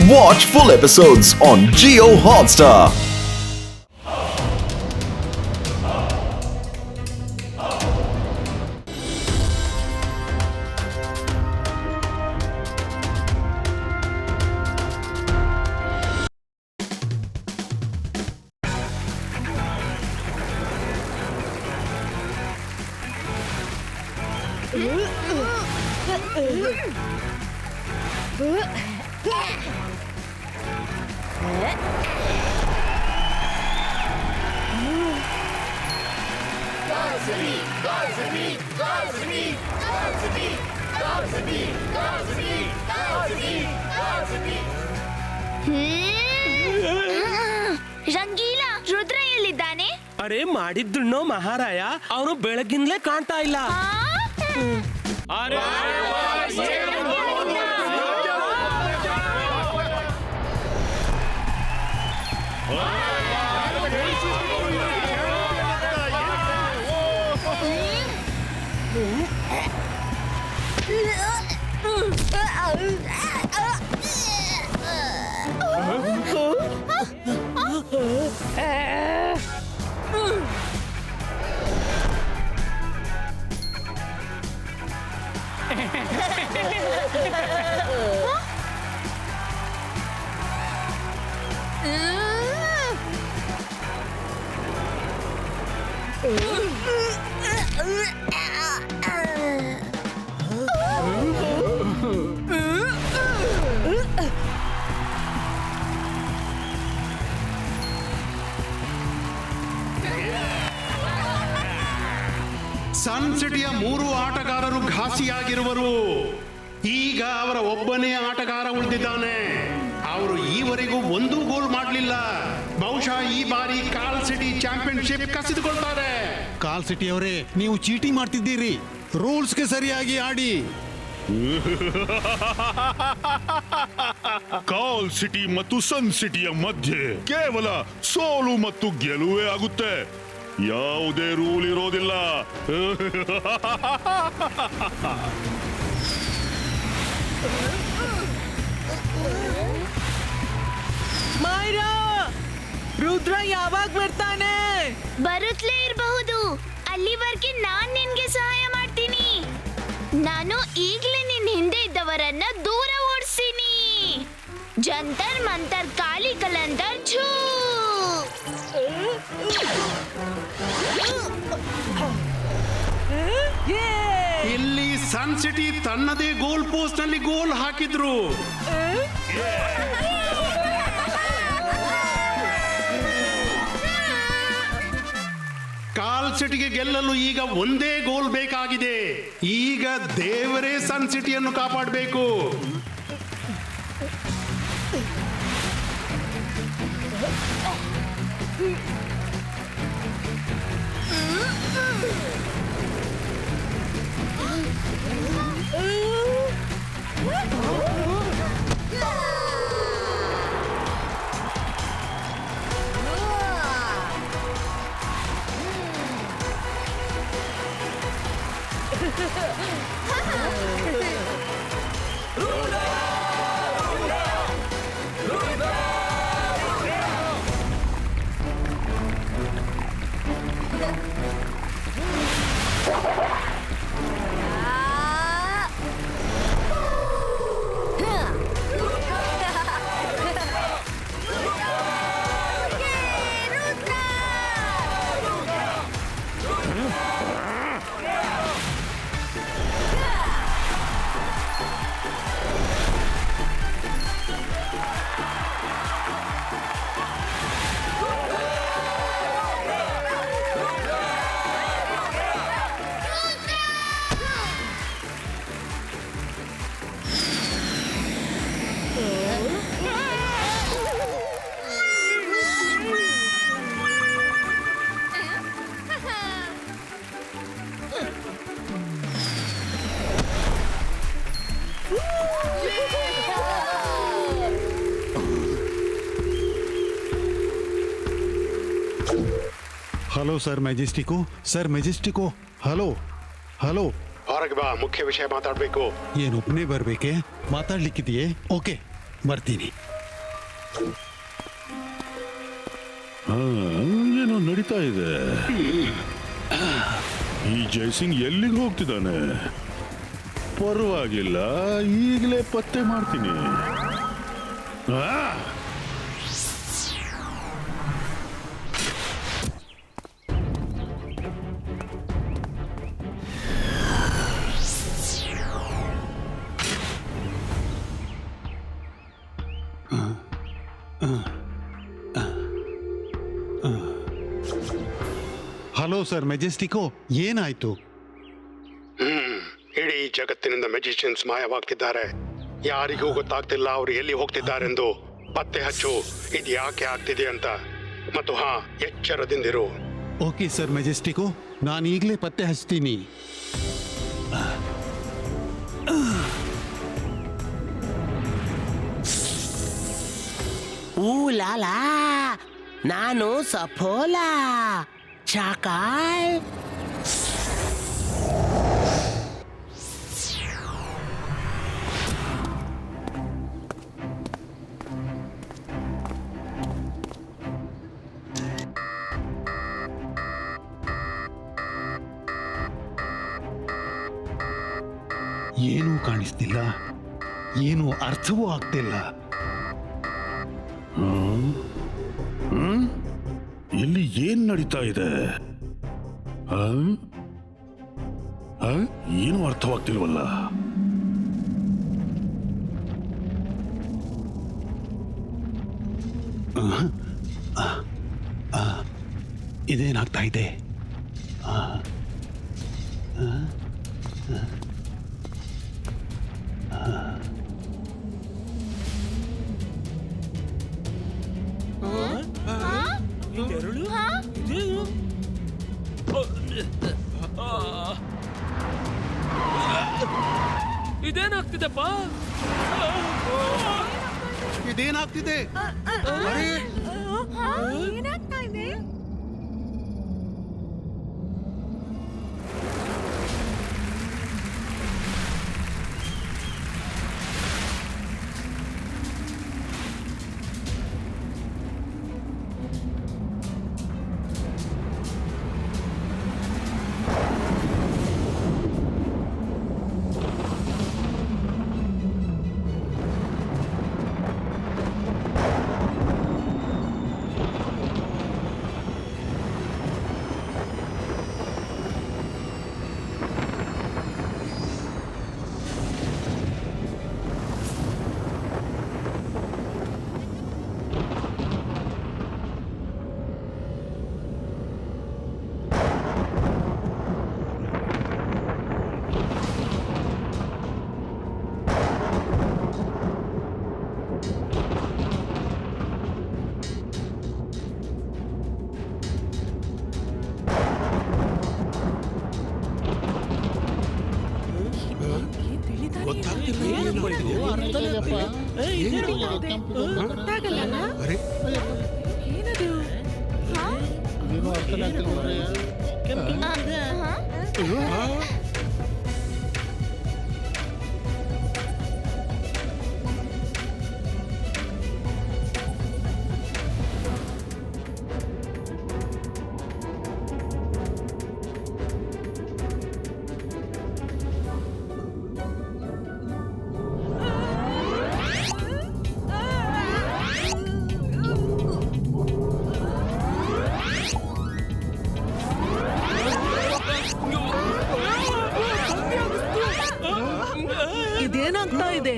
Watch full episodes on Jio Hotstar. Rangeela Rudra ಎಲ್ಲಿದ್ದಾನೆ? ಅರೆ ಮಾಡಿದ್ದುಣ್ಣೋ ಮಹಾರಾಯ, ಅವನು ಬೆಳಗಿಂದಲೇ ಕಾಣ್ತಾ ಇಲ್ಲ. ಸನ್ ಸಿಟಿಯ 3 ಆಟಗಾರರು ಘಾಸಿಯಾಗಿರುವರು. ಈಗ ಅವರ ಒಬ್ಬನೇ ಆಟಗಾರ ಉಳಿದಿದ್ದಾನೆ. ಅವರು ಈವರೆಗೂ 1 ಗೋಲ್ ಮಾಡಲಿಲ್ಲ. ಬಹುಶಃ ಈ ಬಾರಿ ಕಾಲ್ ಸಿಟಿ ಚಾಂಪಿಯನ್ಶಿಪ್ ಕಸಿದುಕೊಳ್ತಾರೆ. ಕಾಲ್ ಸಿಟಿ ಅವರೇ, ನೀವು ಚೀಟಿಂಗ್ ಮಾಡ್ತಿದ್ದೀರಿ. ರೂಲ್ಸ್ಗೆ ಸರಿಯಾಗಿ ಆಡಿ. ಕಾಲ್ ಸಿಟಿ ಮತ್ತು ಸನ್ ಸಿಟಿಯ ಮಧ್ಯೆ ಕೇವಲ ಸೋಲು ಮತ್ತು ಗೆಲುವೇ ಆಗುತ್ತೆ. ಯಾವುದೇ ರೂಲ್ ಇರೋದಿಲ್ಲ. ಮೈರಾ, ರುದ್ರ ಯಾವಾಗ ಬರ್ತಾನೆ? ಬರುತ್ತಲೇ ಇರಬಹುದು. ಅಲ್ಲಿವರೆಗೆ ನಾನ್ ನಿನ್ಗೆ ಸಹಾಯ ಮಾಡ್ತೀನಿ. ನಾನು ಈಗಲೇ ನಿನ್ ಹಿಂದೆ ಇದ್ದವರನ್ನ ದೂರ ಓಡಿಸ್ತೀನಿ. ಜಂತರ್ ಮಂತರ್ ಕಾಲಿ ಕಲಂದರ್ ಛೂ. ಇಲ್ಲಿ ಸನ್ ಸಿಟಿ ತನ್ನದೇ ಗೋಲ್ ಪೋಸ್ಟ್ ನಲ್ಲಿ ಗೋಲ್ ಹಾಕಿದ್ರು. ಕಾಲ್ ಸಿಟಿಗೆ ಗೆಲ್ಲಲು ಈಗ ಒಂದೇ ಗೋಲ್ ಬೇಕಾಗಿದೆ. ಈಗ ದೇವರೇ ಸನ್ ಸಿಟಿಯನ್ನು ಕಾಪಾಡಬೇಕು. ಹಲೋ ಸರ್ ಮೆಜೆಸ್ಟಿಕೋ, ಸರ್ ಮೆಜೆಸ್ಟಿಕೋ. ಹಲೋ ಹಲೋ, ಹೊರಗೆ ಬಾ, ಮುಖ್ಯ ವಿಷಯ ಮಾತಾಡಬೇಕು. ಏನೊಬ್ಬನೇ ಬರ್ಬೇಕೆ? ಮಾತಾಡ್ಲಿಕ್ಕಿದೆಯೇ? ಓಕೆ, ಬರ್ತೀನಿ. ಏನೋ ನಡೀತಾ ಇದೆ. ಈ ಜಯಸಿಂಗ್ ಎಲ್ಲಿಗೆ ಹೋಗ್ತಿದ್ದಾನೆ? ಪರವಾಗಿಲ್ಲ, ಈಗಲೇ ಪತ್ತೆ ಮಾಡ್ತೀನಿ. ಹಲೋ ಸರ್ ಮೆಜೆಸ್ಟಿಕೋ, ಏನಾಯ್ತು? ಇಡೀ ಜಗತ್ತಿನಿಂದ ಮೆಜಿಷಿಯನ್ಸ್ ಮಾಯವಾಗ್ತಿದ್ದಾರೆ. ಯಾರಿಗೂ ಗೊತ್ತಾಗ್ತಿಲ್ಲ ಅವರು ಎಲ್ಲಿ ಹೋಗ್ತಿದ್ದಾರೆಂದು. ಪತ್ತೆ ಹಚ್ಚು, ಇದು ಯಾಕೆ ಆಗ್ತಿದೆ ಅಂತ. ಮತ್ತು ಎಚ್ಚರದಿಂದಿರು. ಓಕೆ ಸರ್ ಮೆಜೆಸ್ಟಿಕೋ, ನಾನು ಈಗಲೇ ಪತ್ತೆ ಹಚ್ತೀನಿ. ಲಾಲಾ, ನಾನು ಸಫೋಲ ಚಾಕಾಯ್. ಏನೂ ಕಾಣಿಸ್ತಿಲ್ಲ, ಏನೂ ಅರ್ಥವೂ ಆಗ್ತಿಲ್ಲ. ಇಲ್ಲಿ ಏನ್ ನಡೀತಾ ಇದೆ? ಏನು ಅರ್ಥವಾಗ್ತಿಲ್ವಲ್ಲ. ಇದೇನಾಗ್ತಾ ಇದೆ? ಇದೇನಾಗ್ತಿದೆಪ್ಪ? ಇದೇನಾಗ್ತಿದೆ? ಏನಾಗ್ತಾ ಇದೆ? ಇದೇನಾಗ್ತಾ ಇದೆ?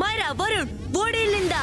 ಮೈರಾ, ವರುಣ್, ಓಡಿ ಇಲ್ಲಿಂದ.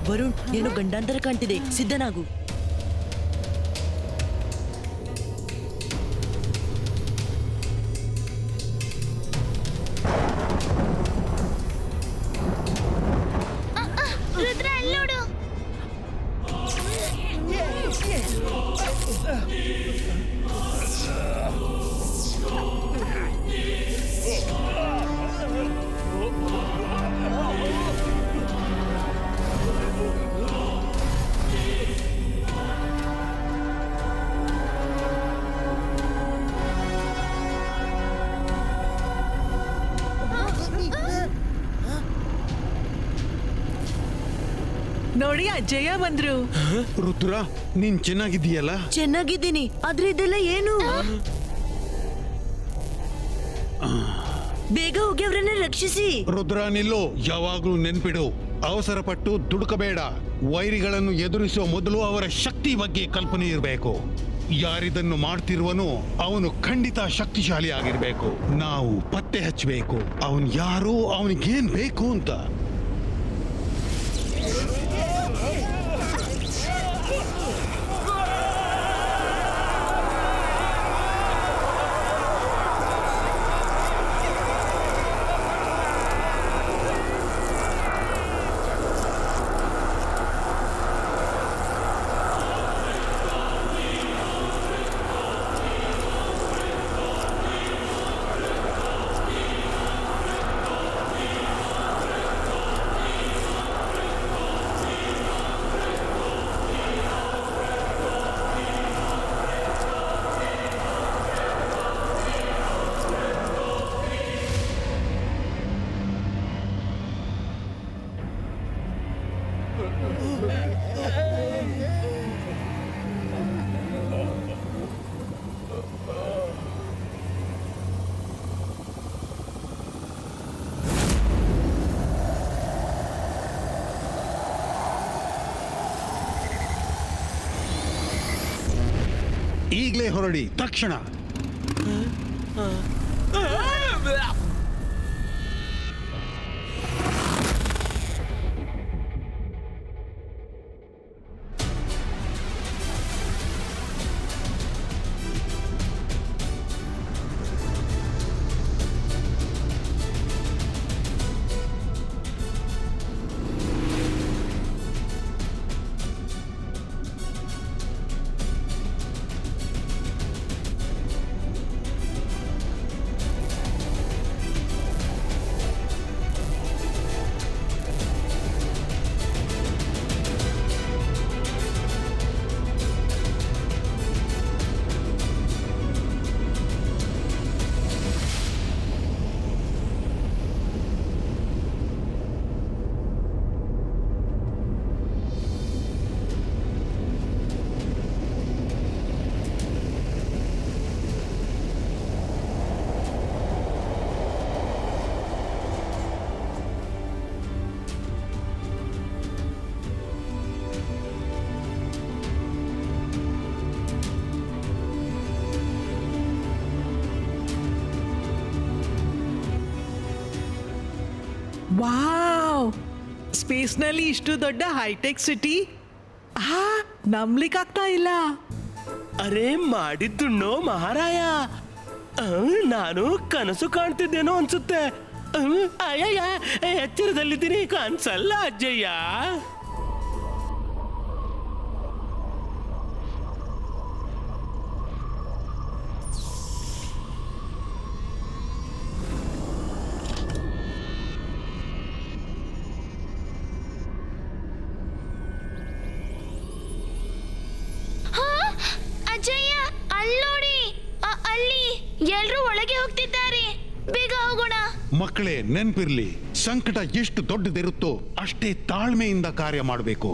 ವರುಣ್, ಏನು ಗಂಡಾಂತರ ಕಾಣ್ತಿದೆ, ಸಿದ್ಧನಾಗು. ರುದ್ರ ಅಲ್ಲೋಡು. ನೋಡಿ, ಅಜ್ಜಯ್ಯ ಬಂದ್ರು. ರುದ್ರ, ನೀನ್ ಚೆನ್ನಾಗಿದ್ದೀಯಲ್ಲ? ಚೆನ್ನಾಗಿದ್ದೀನಿ, ಆದ್ರೆ ಇದೆಲ್ಲ ಏನು? ಬೇಗ ಹೋಗಿ ಅವರನ್ನ ರಕ್ಷಿಸಿ. ರುದ್ರ ನಿಲ್ಲು, ಯಾವಾಗ್ಲೂ ನೆನ್ಪಿಡು, ಅವಸರ ಪಟ್ಟು ದುಡುಕಬೇಡ. ವೈರಿಗಳನ್ನು ಎದುರಿಸುವ ಮೊದಲು ಅವರ ಶಕ್ತಿ ಬಗ್ಗೆ ಕಲ್ಪನೆ ಇರಬೇಕು. ಯಾರಿದನ್ನು ಮಾಡ್ತಿರುವನು ಅವನು ಖಂಡಿತ ಶಕ್ತಿಶಾಲಿ ಆಗಿರ್ಬೇಕು. ನಾವು ಪತ್ತೆ ಹಚ್ಚಬೇಕು ಅವನ್ ಯಾರು, ಅವನಿಗೇನ್ ಬೇಕು ಅಂತ. ಈಗಲೇ ಹೊರಡಿ, ತಕ್ಷಣ. ವಾವ್, ಸ್ಪೇಸ್ ನಲ್ಲಿ ಇಷ್ಟು ದೊಡ್ಡ ಹೈಟೆಕ್ ಸಿಟಿ ನಂಬ್ಲಿಕ್ಕಾಗ್ತಾ ಇಲ್ಲ. ಅರೆ ಮಾಡಿದ್ದುಣ್ಣೋ ಮಹಾರಾಯ, ನಾನು ಕನಸು ಕಾಣ್ತಿದ್ದೇನೋ ಅನ್ಸುತ್ತೆ. ಅಯ್ಯಯ್ಯ, ಎಚ್ಚರದಲ್ಲಿದ್ದೀನಿ, ಕನ್ಸಲ್ಲ ಅಜ್ಜಯ್ಯ. ಮಕ್ಕಳೇ, ನೆನ್ಪಿರ್ಲಿ, ಸಂಕಟ ಎಷ್ಟು ದೊಡ್ಡದಿರುತ್ತೋ ಅಷ್ಟೇ ತಾಳ್ಮೆಯಿಂದ ಕಾರ್ಯ ಮಾಡಬೇಕು.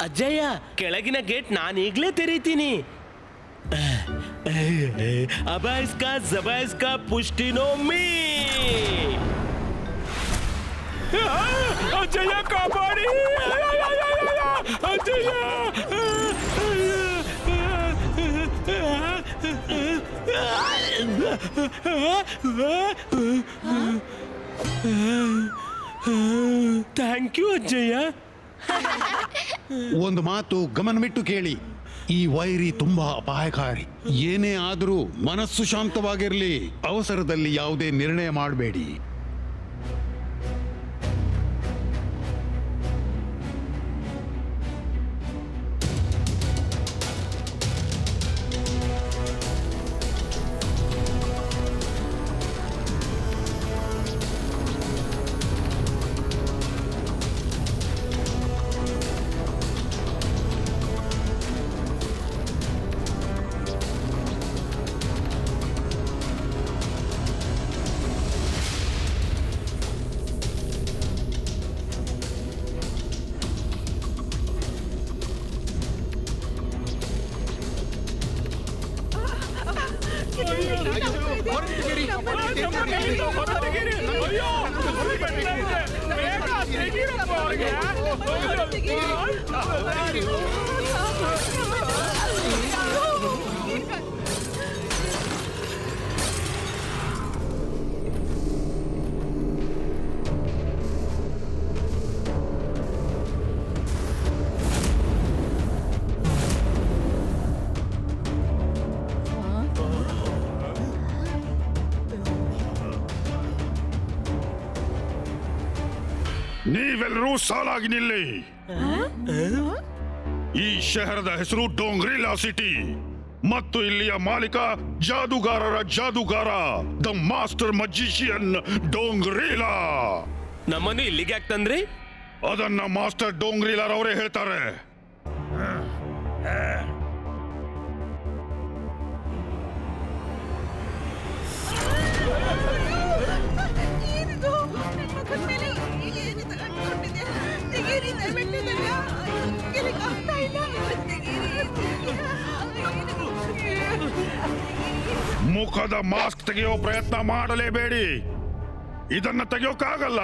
ಅಜ್ಜಯ್ಯ, ಕೆಳಗಿನ ಗೇಟ್ ನಾನೀಗ್ಲೇ ತೆರೀತೀನಿ. ಅಬಾಯಿಸ್ಕಾ ಜಬಾಯಿಸ್ಕಾ ಪುಷ್ಟಿನೋ ಮೀ. ಅಜ್ಜಯ್ಯ ಕಾಪಾಡಿ, ಅಜ್ಜಯ್ಯ. ಥ್ಯಾಂಕ್ ಯು ಅಜ್ಜಯ್ಯ. ಒಂದು ಮಾತು ಗಮನವಿಟ್ಟು ಕೇಳಿ, ಈ ವೈರಿ ತುಂಬಾ ಅಪಾಯಕಾರಿ. ಏನೇ ಆದರೂ ಮನಸ್ಸು ಶಾಂತವಾಗಿರಲಿ. ಅವಸರದಲ್ಲಿ ಯಾವುದೇ ನಿರ್ಣಯ ಮಾಡಬೇಡಿ. ನೀವೆಲ್ಲರೂ ಸಾಲಾಗಿ ನಿಲ್ಲಿ. ಈ ಶಹರದ ಹೆಸರು ಡೋಂಗ್ರಿಲಾ ಸಿಟಿ ಮತ್ತು ಇಲ್ಲಿಯ ಮಾಲೀಕ ಜಾದೂಗಾರರ ಜಾದೂಗಾರ, ದ ಮಾಸ್ಟರ್ ಮಜಿಷಿಯನ್ ಡೋಂಗ್ರಿಲಾ. ನಮ್ಮನ್ನು ಇಲ್ಲಿಗೆ ಯಾಕೆ ತಂದ್ರಿ? ಅದನ್ನ ಮಾಸ್ಟರ್ ಡೋಂಗ್ರಿಲಾರ್ ಅವರೇ ಹೇಳ್ತಾರೆ. ಮುಖದ ಮಾಸ್ಕ್ ತೆಗೆಯೋ ಪ್ರಯತ್ನ ಮಾಡಲೇಬೇಡಿ. ಇದನ್ನ ತೆಗೆಯೋಕ್ಕಾಗಲ್ಲ.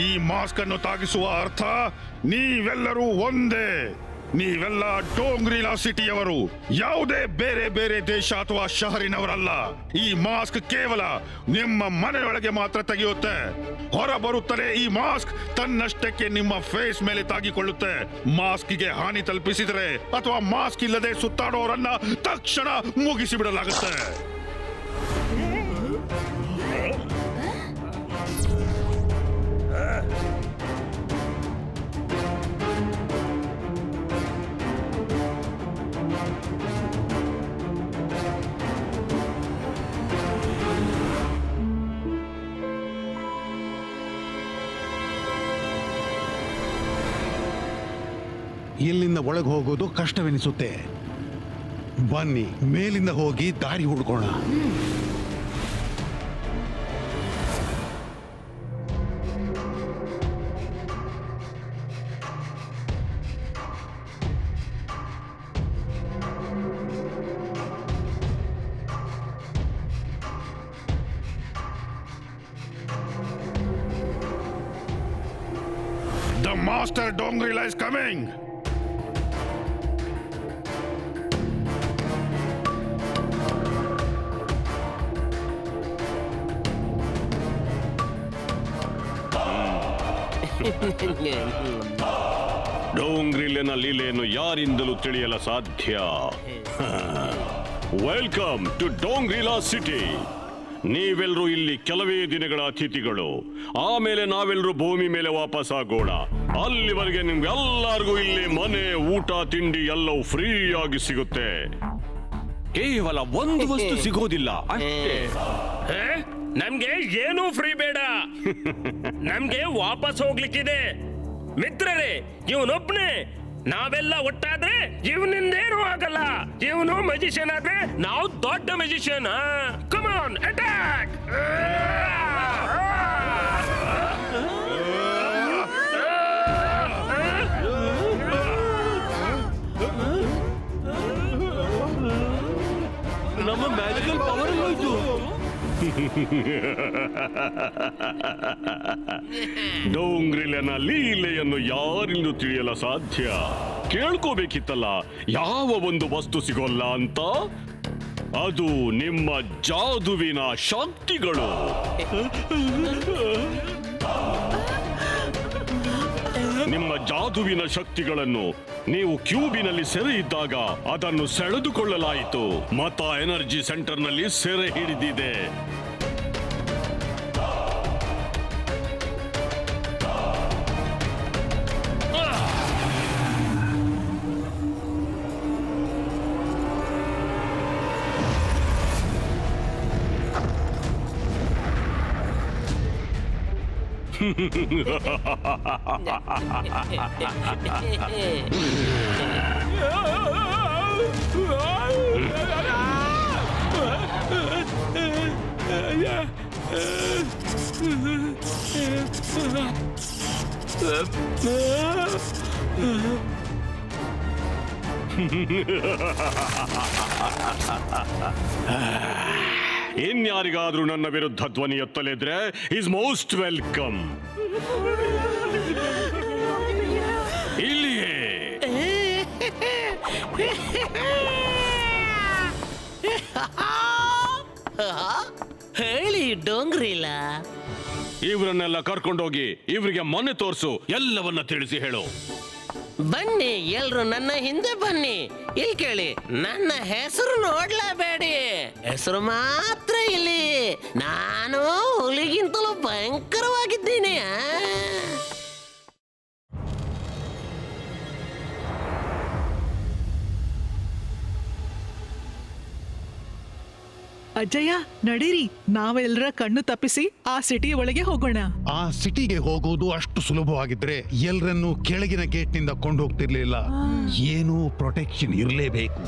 ಈ ಮಾಸ್ಕ್ ಅನ್ನು ತಾಗಿಸುವ ಅರ್ಥ ನೀವೆಲ್ಲರೂ ಒಂದೇ. ನೀವೆಲ್ಲ ಡೋಂಗ್ರಿಲಾ ಸಿಟಿಯವರು, ಯಾವುದೇ ಬೇರೆ ಬೇರೆ ದೇಶ ಅಥವಾ ಶಹರಿನವರಲ್ಲ. ಈ ಮಾಸ್ಕ್ ಕೇವಲ ನಿಮ್ಮ ಮನೆಯೊಳಗೆ ಮಾತ್ರ ತೆಗೆಯುತ್ತೆ. ಹೊರ ಬರುತ್ತಲೇ ಈ ಮಾಸ್ಕ್ ತನ್ನಷ್ಟಕ್ಕೆ ನಿಮ್ಮ ಫೇಸ್ ಮೇಲೆ ತಾಗಿಕೊಳ್ಳುತ್ತೆ. ಮಾಸ್ಕ್ಗೆ ಹಾನಿ ತಲುಪಿಸಿದರೆ ಅಥವಾ ಮಾಸ್ಕ್ ಇಲ್ಲದೆ ಸುತ್ತಾಡೋರನ್ನ ತಕ್ಷಣ ಮುಗಿಸಿ ಬಿಡಲಾಗುತ್ತೆ. ಇಲ್ಲಿಂದ ಒಳಗೆ ಹೋಗೋದು ಕಷ್ಟವೆನಿಸುತ್ತೆ. ಬನ್ನಿ, ಮೇಲಿಂದ ಹೋಗಿ ದಾರಿ ಹುಡ್ಕೋಣ. The master Dongrila is coming. ಡೋಂಗ್ರಿಲಿನ ಲೀಲೆಯನ್ನು ಯಾರಿಂದಲೂ ತಿಳಿಯಲು ಸಾಧ್ಯ. Welcome to Dongrila city. ನೀವೆಲ್ಲರೂ ಇಲ್ಲಿ ಕೆಲವೇ ದಿನಗಳ ಅತಿಥಿಗಳು. ಆಮೇಲೆ ನಾವೆಲ್ಲರೂ ಭೂಮಿ ಮೇಲೆ ವಾಪಸ್ ಆಗೋಣ. ಅಲ್ಲಿವರೆಗೆ ನಿಮ್ಗೆಲ್ಲರಿಗೂ ಇಲ್ಲಿ ಮನೆ, ಊಟ, ತಿಂಡಿ ಎಲ್ಲವೂ ಫ್ರೀ ಆಗಿ ಸಿಗುತ್ತೆ. ಕೇವಲ ಒಂದು ವಸ್ತು ಸಿಗೋದಿಲ್ಲ ಅಷ್ಟೇ. ನಮ್ಗೆ ಏನು ಫ್ರೀ ಬೇಡ. ನಮ್ಗೆ ವಾಪಸ್ ಹೋಗ್ಲಿಕ್ಕಿದೆ. ಮಿತ್ರರೇ, ಇವನೊಬ್ನೇ. ನಾವೆಲ್ಲ ಒಟ್ಟಾದ್ರೆ ಇವನಿಂದೇನು ಆಗಲ್ಲ. ಇವನು ಮ್ಯಾಜಿಷಿಯನ್ ಆದ್ರೆ ನಾವು ದೊಡ್ಡ ಮ್ಯಾಜಿಷಿಯನ್. Come on, attack! ನಮ್ಮ ಮ್ಯಾಜಿಕಲ್ ಪವರ್ ಹೋಯ್ತು. ಡೋಂಗ್ರಿಲನ ಲೀಲೆಯನ್ನು ಯಾರಿಂದು ತಿಳಿಯಲು ಸಾಧ್ಯ? ಕೇಳ್ಕೋಬೇಕಿತ್ತಲ್ಲ, ಯಾವ ಒಂದು ವಸ್ತು ಸಿಗೋಲ್ಲ ಅಂತ. ಅದು ನಿಮ್ಮ ಜಾದುವಿನ ಶಕ್ತಿಗಳು. ನಿಮ್ಮ ಜಾದುವಿನ ಶಕ್ತಿಗಳನ್ನು ನೀವು ಕ್ಯೂಬಿನಲ್ಲಿ ಸೆರೆ ಇದ್ದಾಗ ಅದನ್ನು ಸೆಳೆದುಕೊಳ್ಳಲಾಯಿತು. ಮತ ಎನರ್ಜಿ ಸೆಂಟರ್ನಲ್ಲಿ ಸೆರೆ ಹಿಡಿದಿದೆ. ಇನ್ಯಾರಿಗಾದ್ರೂ ನನ್ನ ವಿರುದ್ಧ ಧ್ವನಿ ಎತ್ತಲಿದ್ರೆ ಈಸ್ ಮೋಸ್ಟ್ ವೆಲ್ಕಮ್. ಇಲ್ಲಿಯೇ ಹೇಳಿ ಡೋಂಗ್ರಿಲ. ಇವರನ್ನೆಲ್ಲ ಕರ್ಕೊಂಡೋಗಿ ಇವರಿಗೆ ಮನೆ ತೋರಿಸು, ಎಲ್ಲವನ್ನ ತಿಳಿಸಿ ಹೇಳು. ಬನ್ನಿ, ಎಲ್ರು ನನ್ನ ಹಿಂದೆ ಬನ್ನಿ. ಇಲ್ಲಿ ಕೇಳಿ, ನನ್ನ ಹೆಸರು ನೋಡ್ಲೇಬೇಡಿ, ಹೆಸರು ಮಾತ್ರ ಇಲ್ಲಿ. ನಾನು ಹುಲಿಗಿಂತಲೂ ಭಯಂಕರವಾಗಿದ್ದೀನಿ. ಅಜ್ಜಯ್ಯ, ನಡೀರಿ, ನಾವೆಲ್ಲರ ಕಣ್ಣು ತಪ್ಪಿಸಿ ಆ ಸಿಟಿ ಒಳಗೆ ಹೋಗೋಣ. ಆ ಸಿಟಿಗೆ ಹೋಗೋದು ಅಷ್ಟು ಸುಲಭವಾಗಿದ್ರೆ ಎಲ್ಲರನ್ನು ಕೆಳಗಿನ ಗೇಟ್ನಿಂದ ಕೊಂಡು ಹೋಗ್ತಿರ್ಲಿಲ್ಲ. ಏನೂ ಪ್ರೊಟೆಕ್ಷನ್ ಇರಲೇಬೇಕು.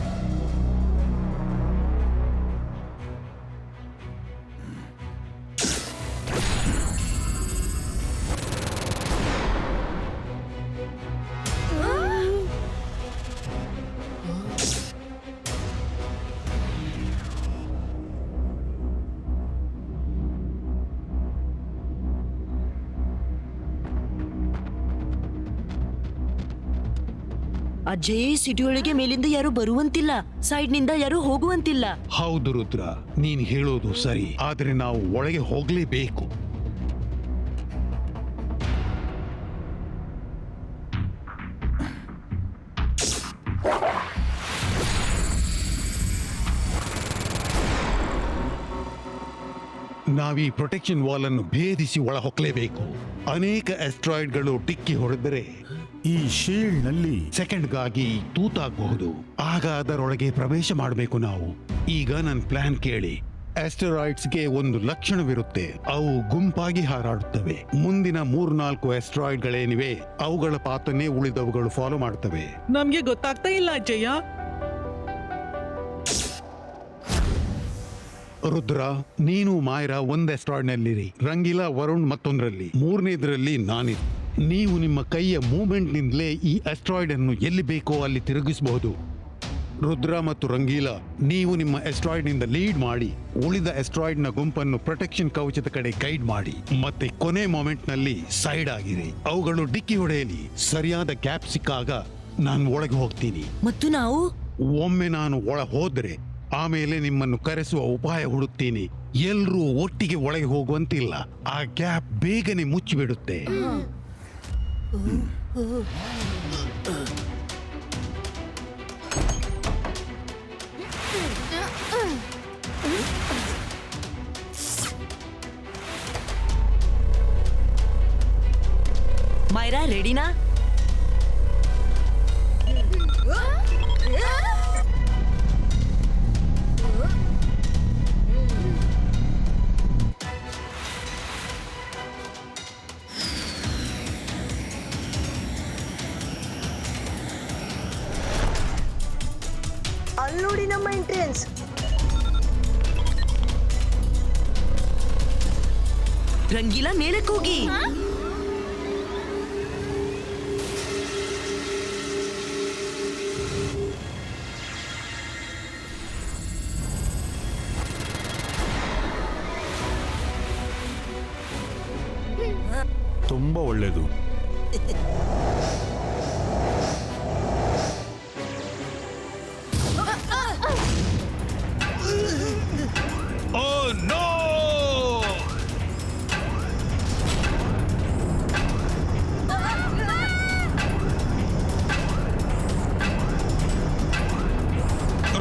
ಅಜ್ಜಯ್, ಸಿಟಿ ಒಳಗೆ ಮೇಲಿಂದ ಯಾರು ಬರುವಂತಿಲ್ಲ, ಸೈಡ್ ನಿಂದ ಯಾರು ಹೋಗುವಂತಿಲ್ಲ. ಹೌದು ರುದ್ರ, ನೀನ್ ಹೇಳೋದು ಸರಿ. ಆದ್ರೆ ನಾವು ಒಳಗೆ ಹೋಗ್ಲೇಬೇಕು. ನಾವೀ ಪ್ರೊಟೆಕ್ಷನ್ ವಾಲ್ ಅನ್ನು ಭೇದಿಸಿ ಒಳ ಹೊಕ್ಕಲೇಬೇಕು. ಅನೇಕ ಆಸ್ಟ್ರಾಯ್ಡ್ಗಳು ಡಿಕ್ಕಿ ಹೊಡೆದರೆ ಈ ಶೀಲ್ಡ್ ನಲ್ಲಿ ಸೆಕೆಂಡ್ಗಾಗಿ ತೂತಾಗಬಹುದು. ಆಗ ಅದರೊಳಗೆ ಪ್ರವೇಶ ಮಾಡಬೇಕು ನಾವು. ಈಗ ನನ್ನ ಪ್ಲಾನ್ ಕೇಳಿ. ಆಸ್ಟರಾಯ್ಡ್ಸ್ಗೆ ಒಂದು ಲಕ್ಷಣವಿರುತ್ತೆ, ಅವು ಗುಂಪಾಗಿ ಹಾರಾಡುತ್ತವೆ. ಮುಂದಿನ 3-4 ಆಸ್ಟ್ರಾಯ್ಡ್ಗಳೇನಿವೆ ಅವುಗಳ ಪಾತನ್ನೇ ಉಳಿದವುಗಳು ಫಾಲೋ ಮಾಡ್ತವೆ. ನಮ್ಗೆ ಗೊತ್ತಾಗ್ತಾ ಇಲ್ಲ ಅಜ್ಜಯ್ಯ. ರುದ್ರ, ನೀನು ಮಾಯರಾ ಒಂದ್ ಆಸ್ಟ್ರಾಯ್ಡ್ ನಲ್ಲಿರಿ, ರಂಗೀಲಾ ವರುಣ್ ಮತ್ತೊಂದರಲ್ಲಿ, 3ನೇದ್ರಲ್ಲಿ ನಾನಿರಿ. ನೀವು ನಿಮ್ಮ ಕೈಯ ಮೂವ್ಮೆಂಟ್ ನಿಂದಲೇ ಈ ಆಸ್ಟ್ರಾಯ್ಡ್ ಅನ್ನು ಎಲ್ಲಿ ಬೇಕೋ ಅಲ್ಲಿ ತಿರುಗಿಸಬಹುದು. ರುದ್ರ ಮತ್ತು ರಂಗೀಲಾ, ನೀವು ನಿಮ್ಮ ಆಸ್ಟ್ರಾಯ್ಡ್ ನಿಂದ ಲೀಡ್ ಮಾಡಿ ಉಳಿದ ಆಸ್ಟ್ರಾಯ್ಡ್ ನ ಗುಂಪನ್ನು ಪ್ರೊಟೆಕ್ಷನ್ ಕವಚದ ಕಡೆ ಗೈಡ್ ಮಾಡಿ. ಮತ್ತೆ ಕೊನೆ ಮೊಮೆಂಟ್ ನಲ್ಲಿ ಸೈಡ್ ಆಗಿರಿ. ಅವುಗಳು ಡಿಕ್ಕಿ ಹೊಡೆಯಲಿ. ಸರಿಯಾದ ಗ್ಯಾಪ್ ಸಿಕ್ಕಾಗ ನಾನು ಒಳಗೆ ಹೋಗ್ತೀನಿ. ಮತ್ತು ನಾವು ಒಮ್ಮೆ ನಾನು ಒಳ ಹೋದ್ರೆ ಆಮೇಲೆ ನಿಮ್ಮನ್ನು ಕರೆಸುವ ಉಪಾಯ ಹುಡುಕ್ತೀನಿ. ಎಲ್ರೂ ಒಟ್ಟಿಗೆ ಒಳಗೆ ಹೋಗುವಂತಿಲ್ಲ. ಆ ಗ್ಯಾಪ್ ಬೇಗನೆ ಮುಚ್ಚಿಬಿಡುತ್ತೆ. ಮಾಯರಾ, ರೆಡಿನಾ? ಅಲ್ಲಿ ನೋಡಿ ನಮ್ಮ ಎಂಟ್ರೆನ್ಸ್. ರಂಗೀಲಾ ಮೇಲಕ್ಕೆ ಹೋಗಿ. ತುಂಬಾ ಒಳ್ಳೇದು. Oh no!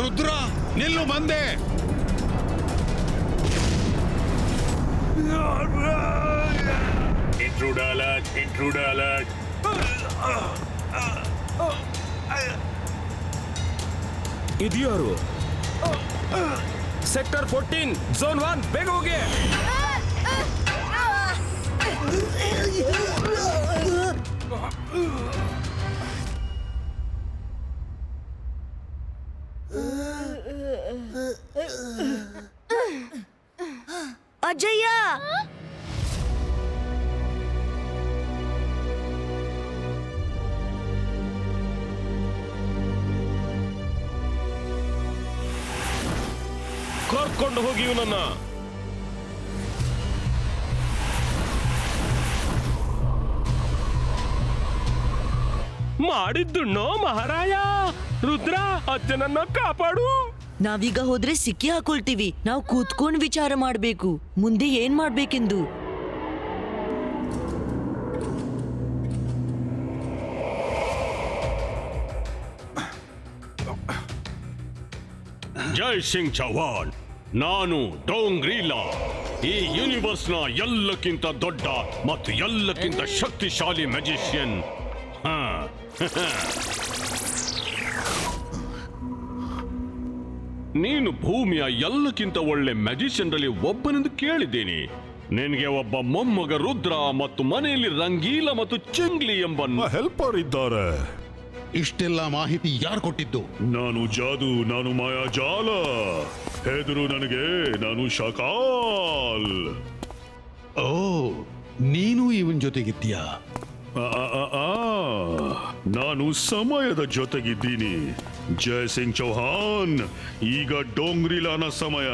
ರುದ್ರ, ನಿಲ್ಲು ಬಂದೆ. Intruder alert. ಇದ್ಯಾರು? ಸೆಕ್ಟರ್ 14 ಝೋನ್ 1 ಬೇಗ ಹೋಗಿ. ಅಜಯ್ಯ, ಕರ್ಕೊಂಡು ಹೋಗಿ ಇವನನ್ನ. ಮಾಡಿದ್ದುಣ್ಣೋ ಮಹಾರಾಯ. ರುದ್ರ, ಅಜ್ಜನನ್ನ ಕಾಪಾಡು. ನಾವೀಗ ಹೋದ್ರೆ ಸಿಕ್ಕಿ ಹಾಕೊಳ್ತೀವಿ. ನಾವು ಕೂತ್ಕೊಂಡು ವಿಚಾರ ಮಾಡ್ಬೇಕು ಮುಂದೆ ಏನ್ ಮಾಡ್ಬೇಕೆಂದು. ಜೈ ಸಿಂಗ್ ಚೌಹಾಣ್. ನಾನು ಡೋಂಗ್ರೀಲಾ, ಈ ಯೂನಿವರ್ಸ್ನ ಎಲ್ಲಕ್ಕಿಂತ ದೊಡ್ಡ ಮತ್ತು ಎಲ್ಲಕ್ಕಿಂತ ಶಕ್ತಿಶಾಲಿ ಮ್ಯಾಜಿಷಿಯನ್. ನೀನು ಭೂಮಿಯ ಎಲ್ಲಕ್ಕಿಂತ ಒಳ್ಳೆ ಮ್ಯಾಜಿಷಿಯನ್ರಲ್ಲಿ ಒಬ್ಬನೆಂದು ಕೇಳಿದ್ದೀನಿ. ನಿನಗೆ ಒಬ್ಬ ಮೊಮ್ಮಗ ರುದ್ರ ಮತ್ತು ಮನೆಯಲ್ಲಿ ರಂಗೀಲ ಮತ್ತು ಚಿಂಗ್ಲಿ ಎಂಬ ಹೆಲ್ಪರ್ ಇದ್ದಾರೆ. ಇಷ್ಟೆಲ್ಲ ಮಾಹಿತಿ ಯಾರು ಕೊಟ್ಟಿದ್ದು? ನಾನು ಜಾದು, ನಾನು ಮಾಯಾಜಾಲ. ಹೆದರು ನನಗೆ, ನಾನು ಶಕಾಲ್. ಓ, ನೀನು ಇವನ್ ಜೊತೆಗಿದ್ದೀಯಾ? ನಾನು ಸಮಯದ ಜೊತೆಗಿದ್ದೀನಿ. ಜೈ ಸಿಂಗ್ ಚೌಹಾನ್, ಈಗ ಡೋಂಗ್ರಿಲಾನ ಸಮಯ.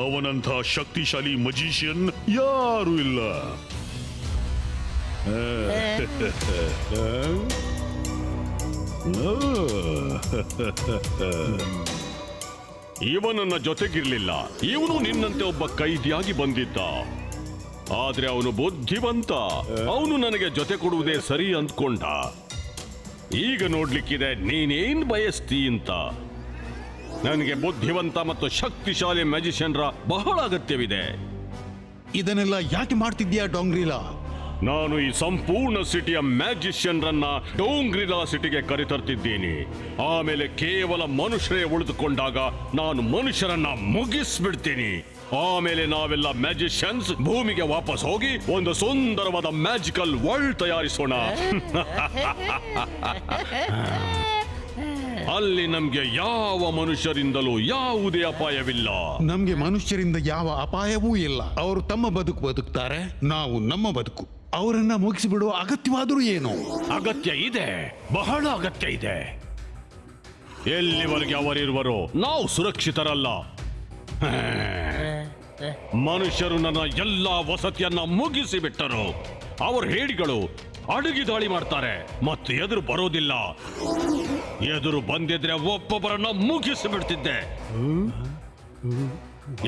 ಅವನಂಥ ಶಕ್ತಿಶಾಲಿ ಮಜಿಷಿಯನ್ ಯಾರು ಇಲ್ಲ. ಇವನನ್ನ ಜೊತೆಗಿರ್ಲಿಲ್ಲ. ಇವನು ನಿನ್ನಂತೆ ಒಬ್ಬ ಕೈದಿಯಾಗಿ ಬಂದಿದ್ದ. ಆದ್ರೆ ಅವನು ಬುದ್ಧಿವಂತ. ಅವನು ನನಗೆ ಜೊತೆ ಕೊಡುವುದೇ ಸರಿ ಅಂದ್ಕೊಂಡ. ಈಗ ನೋಡ್ಲಿಕ್ಕಿದೆ ನೀನೇನ್ ಬಯಸ್ತಿ ಅಂತ. ನನಗೆ ಬುದ್ಧಿವಂತ ಮತ್ತು ಶಕ್ತಿಶಾಲಿ ಮ್ಯಾಜಿಷಿಯನ್ರ ಬಹಳ ಅಗತ್ಯವಿದೆ. ಇದನ್ನೆಲ್ಲ ಯಾಕೆ ಮಾಡ್ತಿದ್ಯಾ ಡೋಂಗ್ರಿಲಾ? ನಾನು ಈ ಸಂಪೂರ್ಣ ಸಿಟಿಯ ಮ್ಯಾಜಿಷಿಯನ್ರನ್ನ ಡೋಂಗ್ರಿಲಾ ಸಿಟಿಗೆ ಕರೆತರ್ತಿದ್ದೀನಿ. ಆಮೇಲೆ ಕೇವಲ ಮನುಷ್ಯರೇ ಉಳಿದುಕೊಂಡಾಗ ನಾನು ಮನುಷ್ಯರನ್ನ ಮುಗಿಸ್ಬಿಡ್ತೀನಿ. ಆಮೇಲೆ ನಾವೆಲ್ಲ ಮ್ಯಾಜಿಷಿಯನ್ಸ್ ಭೂಮಿಗೆ ವಾಪಸ್ ಹೋಗಿ ಒಂದು ಸುಂದರವಾದ ಮ್ಯಾಜಿಕಲ್ ವರ್ಲ್ಡ್ ತಯಾರಿಸೋಣ. ಅಲ್ಲಿ ನಮ್ಗೆ ಯಾವ ಮನುಷ್ಯರಿಂದಲೂ ಯಾವುದೇ ಅಪಾಯವಿಲ್ಲ. ನಮ್ಗೆ ಮನುಷ್ಯರಿಂದ ಯಾವ ಅಪಾಯವೂ ಇಲ್ಲ. ಅವರು ತಮ್ಮ ಬದುಕು ಬದುಕ್ತಾರೆ, ನಾವು ನಮ್ಮ ಬದುಕು. ಅವರನ್ನ ಮುಗಿಸಿಬಿಡುವ ಅಗತ್ಯವಾದರೂ ಏನು? ಅಗತ್ಯ ಇದೆ, ಬಹಳ ಅಗತ್ಯ ಇದೆ. ಎಲ್ಲಿವರೆಗೆ ಅವರಿರುವರೋ ನಾವು ಸುರಕ್ಷಿತರಲ್ಲ. ಮನುಷ್ಯರು ನನ್ನ ಎಲ್ಲಾ ವಸತಿಯನ್ನ ಮುಗಿಸಿ ಬಿಟ್ಟರು. ಅವರ ಹೇಡಿಗಳು ಅಡುಗೆ ದಾಳಿ ಮಾಡ್ತಾರೆ ಮತ್ತು ಎದುರು ಬರೋದಿಲ್ಲ. ಎದುರು ಬಂದಿದ್ರೆ ಒಬ್ಬೊಬ್ಬರನ್ನ ಮುಗಿಸಿ ಬಿಡ್ತಿದ್ದೆ.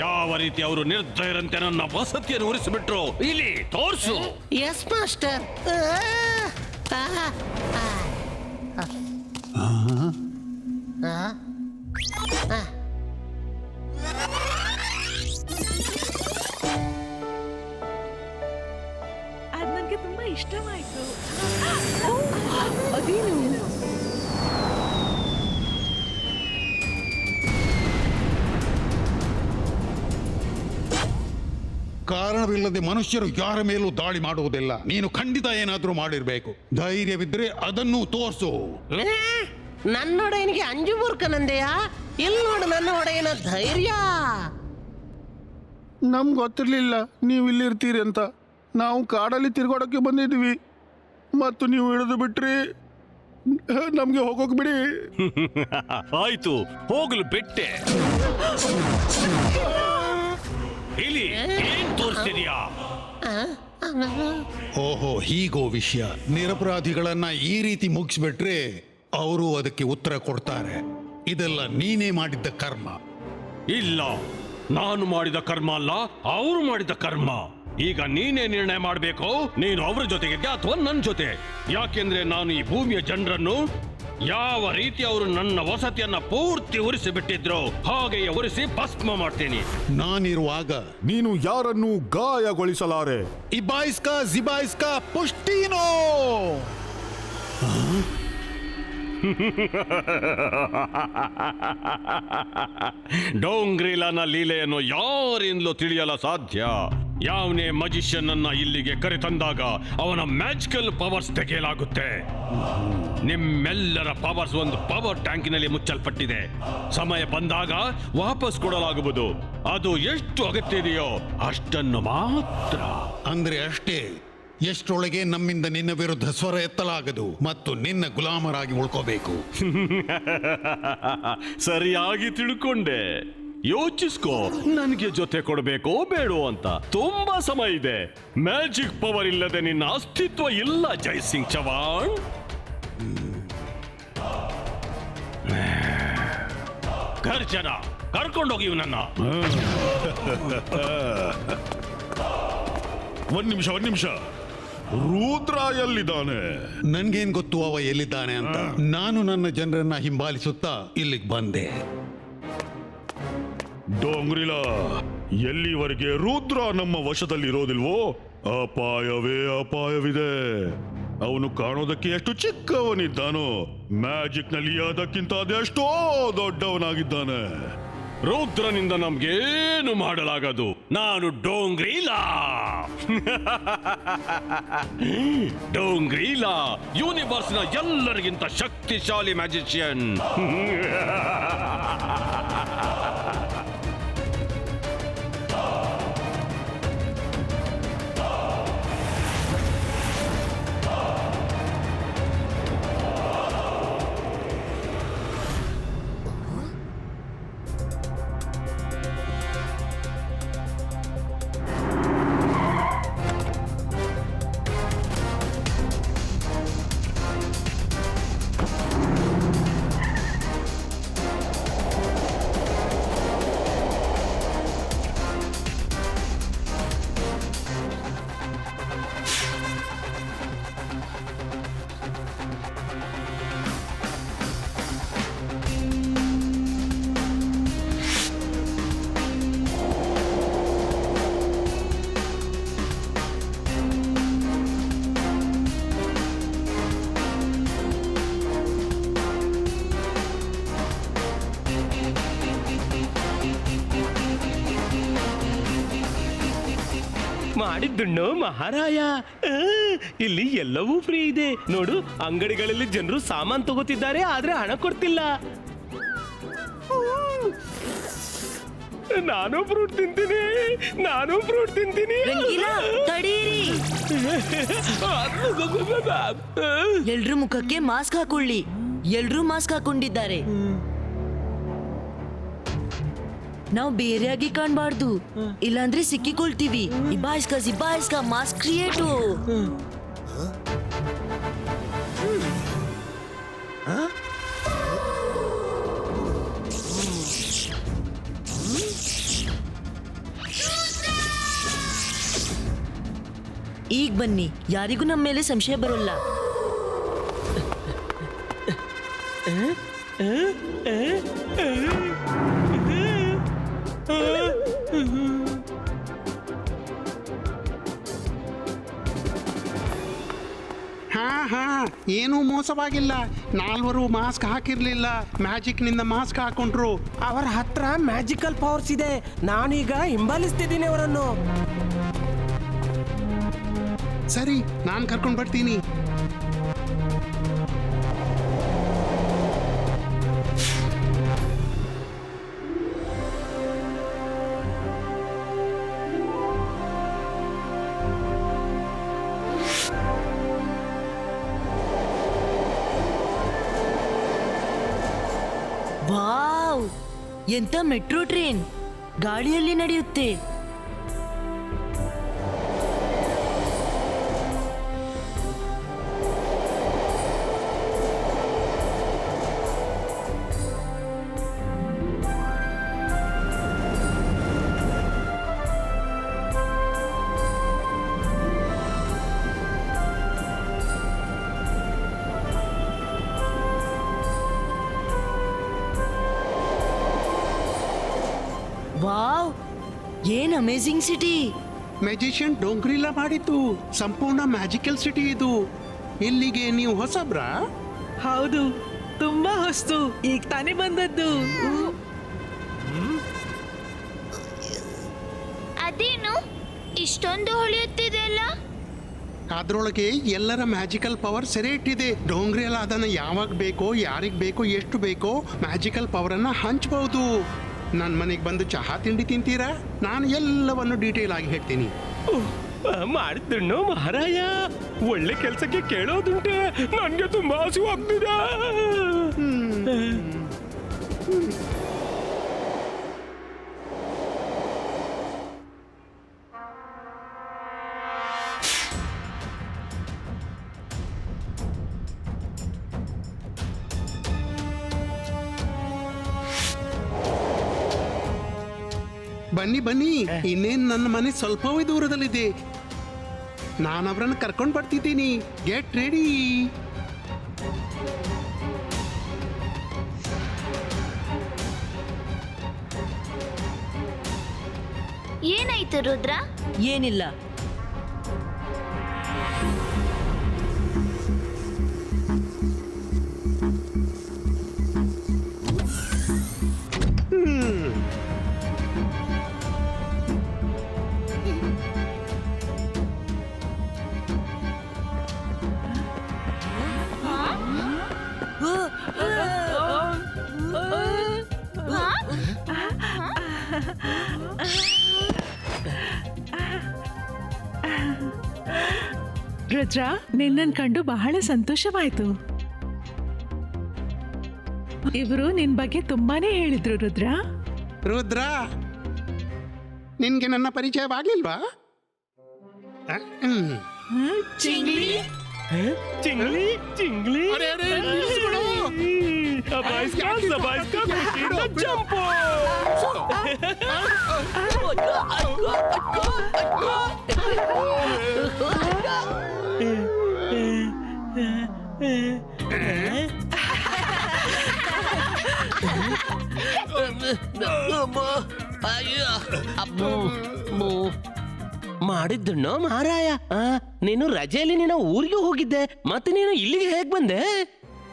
ಯಾವ ರೀತಿ ಅವರು ನಿರ್ದಯರಂತೆ ನನ್ನ ವಸತಿಯನ್ನು ಉರಿಸಿಬಿಟ್ರು. ಇಲ್ಲಿ ತೋರ್ಸು. S master. ಅದ್ ನನ್ಗೆ ತುಂಬಾ ಇಷ್ಟವಾಯ್ತು. ಅದೇನು? ಕಾರಣವಿಲ್ಲದೆ ಮನುಷ್ಯರು ಯಾರ ಮೇಲೂ ದಾಳಿ ಮಾಡುವುದಿಲ್ಲ. ನೀನು ಖಂಡಿತ ಏನಾದ್ರೂ ಮಾಡಿರ್ಬೇಕು. ಧೈರ್ಯವಿದ್ರೆ ಅದನ್ನು ತೋರಿಸು. ನನ್ನ ಒಡೆಯನಿಗೆ ಅಂಜು ಮೂರ್ಖನಂದೆಯ? ಇಲ್ಲಿ ನೋಡು ನನ್ನ ಒಡೆಯನ ಧೈರ್ಯ. ನಮ್ಗೆ ಗೊತ್ತಿರ್ಲಿಲ್ಲ ನೀವು ಇಲ್ಲಿರ್ತೀರಿ ಅಂತ. ನಾವು ಕಾಡಲ್ಲಿ ತಿರ್ಗಾಡೋಕೆ ಬಂದಿದ್ವಿ ಮತ್ತು ನೀವು ಹಿಡಿದು ಬಿಟ್ರಿ. ನಮ್ಗೆ ಹೋಗೋಕ್ ಬಿಡಿ. ಆಯ್ತು, ಹೋಗಲು ಬಿಟ್ಟೆ. ಇಲ್ಲಿ ಏನ್ ತೋರಿಸ್ತಿದ್ಯಾ? ಓಹೋ, ಹೀಗೋ ವಿಷಯ. ನಿರಪರಾಧಿಗಳನ್ನ ಈ ರೀತಿ ಮುಗಿಸ್ಬಿಟ್ರೆ ಅವರು ಅದಕ್ಕೆ ಉತ್ತರ ಕೊಡ್ತಾರೆ. ಇದೆಲ್ಲ ನೀನೇ ಮಾಡಿದ್ದ ಕರ್ಮ. ಇಲ್ಲ, ನಾನು ಮಾಡಿದ ಕರ್ಮ ಅಲ್ಲ, ಅವರು ಮಾಡಿದ ಕರ್ಮ. ಈಗ ನೀನೇ ನಿರ್ಣಯ ಮಾಡಬೇಕು, ನೀನು ಅವರ ಜೊತೆಗೆ ಅಥವಾ ನನ್ನ ಜೊತೆ. ಯಾಕೆಂದ್ರೆ ನಾನು ಈ ಭೂಮಿಯ ಜನರನ್ನು ಯಾವ ರೀತಿ ಅವರು ನನ್ನ ವಸತಿಯನ್ನ ಪೂರ್ತಿ ಉರಿಸಿ ಬಿಟ್ಟಿದ್ರು ಹಾಗೆಯೇ ಉರಿಸಿ ಭಸ್ಮ ಮಾಡ್ತೀನಿ. ನಾನಿರುವಾಗ ನೀನು ಯಾರನ್ನು ಗಾಯಗೊಳಿಸಲಾರೆ. ಇಬಾಯಿಸ್ಕಾ ಜಿಬಾಯಿಸ್ಕಾ ಪುಷ್ಟೀನೋ. ಡೋಂಗ್ರಿಲಾನ ಲೀಲೆಯನ್ನು ಯಾರಿಂದಲೂ ತಿಳಿಯಲು ಸಾಧ್ಯ. ಯಾವನೇ ಮಜಿಷಿಯನ್ ಅನ್ನ ಇಲ್ಲಿಗೆ ಕರೆತಂದಾಗ ಅವನ ಮ್ಯಾಜಿಕಲ್ ಪವರ್ಸ್ ತೆಗೆಯಲಾಗುತ್ತೆ. ನಿಮ್ಮೆಲ್ಲರ ಪವರ್ಸ್ ಒಂದು ಪವರ್ ಟ್ಯಾಂಕಿನಲ್ಲಿ ಮುಚ್ಚಲ್ಪಟ್ಟಿದೆ. ಸಮಯ ಬಂದಾಗ ವಾಪಸ್ ಕೊಡಲಾಗುವುದು. ಅದು ಎಷ್ಟು ಅಗತ್ಯ ಇದೆಯೋ ಅಷ್ಟನ್ನು ಮಾತ್ರ. ಅಂದ್ರೆ ಅಷ್ಟೇ. ಎಷ್ಟರೊಳಗೆ ನಮ್ಮಿಂದ ನಿನ್ನ ವಿರುದ್ಧ ಸ್ವರ ಎತ್ತಲಾಗದು ಮತ್ತು ನಿನ್ನ ಗುಲಾಮರಾಗಿ ಉಳ್ಕೋಬೇಕು. ಸರಿಯಾಗಿ ತಿಳ್ಕೊಂಡೆ. ಯೋಚಿಸ್ಕೋ, ನನಗೆ ಜೊತೆ ಕೊಡಬೇಕೋ ಬೇಡೋ ಅಂತ. ತುಂಬಾ ಸಮಯ ಇದೆ. ಮ್ಯಾಜಿಕ್ ಪವರ್ ಇಲ್ಲದೆ ನಿನ್ನ ಅಸ್ತಿತ್ವ ಇಲ್ಲ ಜೈ ಸಿಂಗ್ ಚವಾಣ್. ಖರ್ಚನ ಕರ್ಕೊಂಡೋಗಿ ಇವನನ್ನ. ಒಂದ್ ನಿಮಿಷ. ರುದ್ರ ಎಲ್ಲಿದ್ದಾನೆ? ನನ್ಗೇನ್ ಗೊತ್ತು ಅವ ಎಲ್ಲಿದ್ದಾನೆ ಅಂತ. ನಾನು ನನ್ನ ಜನರನ್ನ ಹಿಂಬಾಲಿಸುತ್ತಾ ಇಲ್ಲಿಗೆ ಬಂದೆ. ಡೋಂಗ್ರಿಲಾ, ಎಲ್ಲಿವರೆಗೆ ರುದ್ರ ನಮ್ಮ ವಶದಲ್ಲಿರೋದಿಲ್ವೋ ಅಪಾಯವಿದೆ. ಅವನು ಕಾಣೋದಕ್ಕೆ ಎಷ್ಟು ಚಿಕ್ಕವನಿದ್ದಾನೋ, ಮ್ಯಾಜಿಕ್ ನಲ್ಲಿ ಅದಕ್ಕಿಂತ ಅದೆಷ್ಟೋ ದೊಡ್ಡವನಾಗಿದ್ದಾನೆ. ರುದ್ರನಿಂದ ನಮ್ಗೇನು ಮಾಡಲಾಗದು. ನಾನು ಡೋಂಗ್ರಿಲಾ. ಡೋಂಗ್ರಿಲಾ ಯೂನಿವರ್ಸ್ನ ಎಲ್ಲರಿಗಿಂತ ಶಕ್ತಿಶಾಲಿ ಮ್ಯಾಜಿಷಿಯನ್. ಮಾಡಿದ್ದುಣ್ಣು ಮಹಾರಾಯ. ಇಲ್ಲಿ ಎಲ್ಲವೂ ಫ್ರೀ ಇದೆ ನೋಡು. ಅಂಗಡಿಗಳಲ್ಲಿ ಜನರು ಸಾಮಾನು ತಗೋತಿದ್ದಾರೆ, ಆದ್ರೆ ಹಣ ಕೊಡ್ತಿಲ್ಲ. ನಾನು ಫ್ರೂಟ್ ತಿಂತೀನಿ. ರಂಗೀಲಾ, ತಡೀರಿ. ಎಲ್ರೂ ಮುಖಕ್ಕೆ ಮಾಸ್ಕ್ ಹಾಕೊಳ್ಳಿ. ಎಲ್ರೂ ಮಾಸ್ಕ್ ಹಾಕೊಂಡಿದ್ದಾರೆ. ನಾವು ಬೇರೆಯಾಗಿ ಕಾಣ್ಬಾರ್ದು, ಇಲ್ಲಾಂದ್ರೆ ಸಿಕ್ಕಿಕೊಳ್ತೀವಿ. ಇಬಾಯಿಸ್ಕಾ ಮಾಸ್ಕ್ ಕ್ರಿಯೇಟು. ಈಗ ಬನ್ನಿ, ಯಾರಿಗೂ ನಮ್ಮ ಮೇಲೆ ಸಂಶಯ ಬರೋಲ್ಲ. ಹಾ ಏನೂ ಮೋಸವಾಗಿಲ್ಲ. ನಾಲ್ವರು ಮಾಸ್ಕ್ ಹಾಕಿರ್ಲಿಲ್ಲ, ಮ್ಯಾಜಿಕ್ ನಿಂದ ಮಾಸ್ಕ್ ಹಾಕೊಂಡ್ರು. ಅವರ ಹತ್ರ ಮ್ಯಾಜಿಕಲ್ ಪವರ್ಸ್ ಇದೆ. ನಾನೀಗ ಹಿಂಬಾಲಿಸ್ತಿದ್ದೀನಿ ಅವರನ್ನು. ಸರಿ, ನಾನು ಕರ್ಕೊಂಡು ಬರ್ತೀನಿ. ಎಂತ ಮೆಟ್ರೋ ಟ್ರೈನ್ ಗಾಳಿಯಲ್ಲಿ ನಡೆಯುತ್ತೆ. ವಾವ್, ಏನ್ ಅಮೇಜಿಂಗ್ ಸಿಟಿ! ಮ್ಯಾಜಿಷಿಯನ್ ಡೋಂಗ್ರಿಲಾ ಮಾಡಿದ್ದು ಸಂಪೂರ್ಣ ಮ್ಯಾಜಿಕಲ್ ಸಿಟಿ ಇದು. ಇಲ್ಲಿಗೆ ನೀವು ಹೊಸಬ್ರಾ? ಹೌದು, ತುಂಬಾ ಹೊಸ್ತು, ಈಗ ತಾನೇ ಬಂದದ್ದು. ಅದೇನು ಇಷ್ಟೊಂದು ಹೊಳೆಯುತ್ತಿದೆಯಲ್ಲ? ಅದ್ರೊಳಗೆ ಎಲ್ಲರ ಮ್ಯಾಜಿಕಲ್ ಪವರ್ ಸೆರೆ ಇಟ್ಟಿದೆ. ಡೋಂಗ್ರಿಲಾ ಅದನ್ನ ಯಾವಾಗ ಬೇಕೋ, ಯಾರಿಗ್ ಬೇಕೋ, ಎಷ್ಟು ಬೇಕೋ ಮ್ಯಾಜಿಕಲ್ ಪವರ್ ಅನ್ನ ಹಂಚಬಹುದು. ನನ್ನ ಮನೆಗೆ ಬಂದು ಚಹಾ ತಿಂಡಿ ತಿಂತೀರಾ? ನಾನು ಎಲ್ಲವನ್ನು ಡೀಟೇಲ್ ಆಗಿ ಹೇಳ್ತೀನಿ. ಮಾಡಿದ್ದಣ್ಣು ಮಹಾರಾಯ, ಒಳ್ಳೆ ಕೆಲಸಕ್ಕೆ ಕೇಳೋದುಂಟೆ. ನನ್ಗೆ ತುಂಬಾ ಹಸಿವಾಗ್ತಿದೆ. ಬನ್ನಿ ಬನ್ನಿ, ಇನ್ನೇನು ನನ್ನ ಮನೆ ಸ್ವಲ್ಪವೇ ದೂರದಲ್ಲಿದೆ. ನಾನು ಅವರನ್ನು ಕರ್ಕೊಂಡು ಬರ್ತಿದ್ದೀನಿ. Get ready. ಏನಾಯ್ತು ರುದ್ರ? ಏನಿಲ್ಲ. ರುದ್ರ, ನಿನ್ನನ್ ಕಂಡು ಬಹಳ ಸಂತೋಷವಾಯ್ತು. ಇವರು ನಿನ್ ಬಗ್ಗೆ ತುಂಬಾನೇ ಹೇಳಿದ್ರು ರುದ್ರ. ರುದ್ರ, ನಿನ್ಗೆ ನನ್ನ ಪರಿಚಯವಾಗಿಲ್ವಾ? ಚಿಂಗ್ಲಿ ಚಿಂಗ್ಲಿ ಚಿಂಗ್ಲಿ. ಜಂಪು. ಮಾಡಿದ್ದಣ್ಣು ಮಹಾರಾಯ, ನೀನು ರಜೆಯಲ್ಲಿ ನಿನ್ನ ಊರಿಗೆ ಹೋಗಿದ್ದೆ, ಮತ್ತೆ ನೀನು ಇಲ್ಲಿಗೆ ಹೇಗ್ ಬಂದೆ?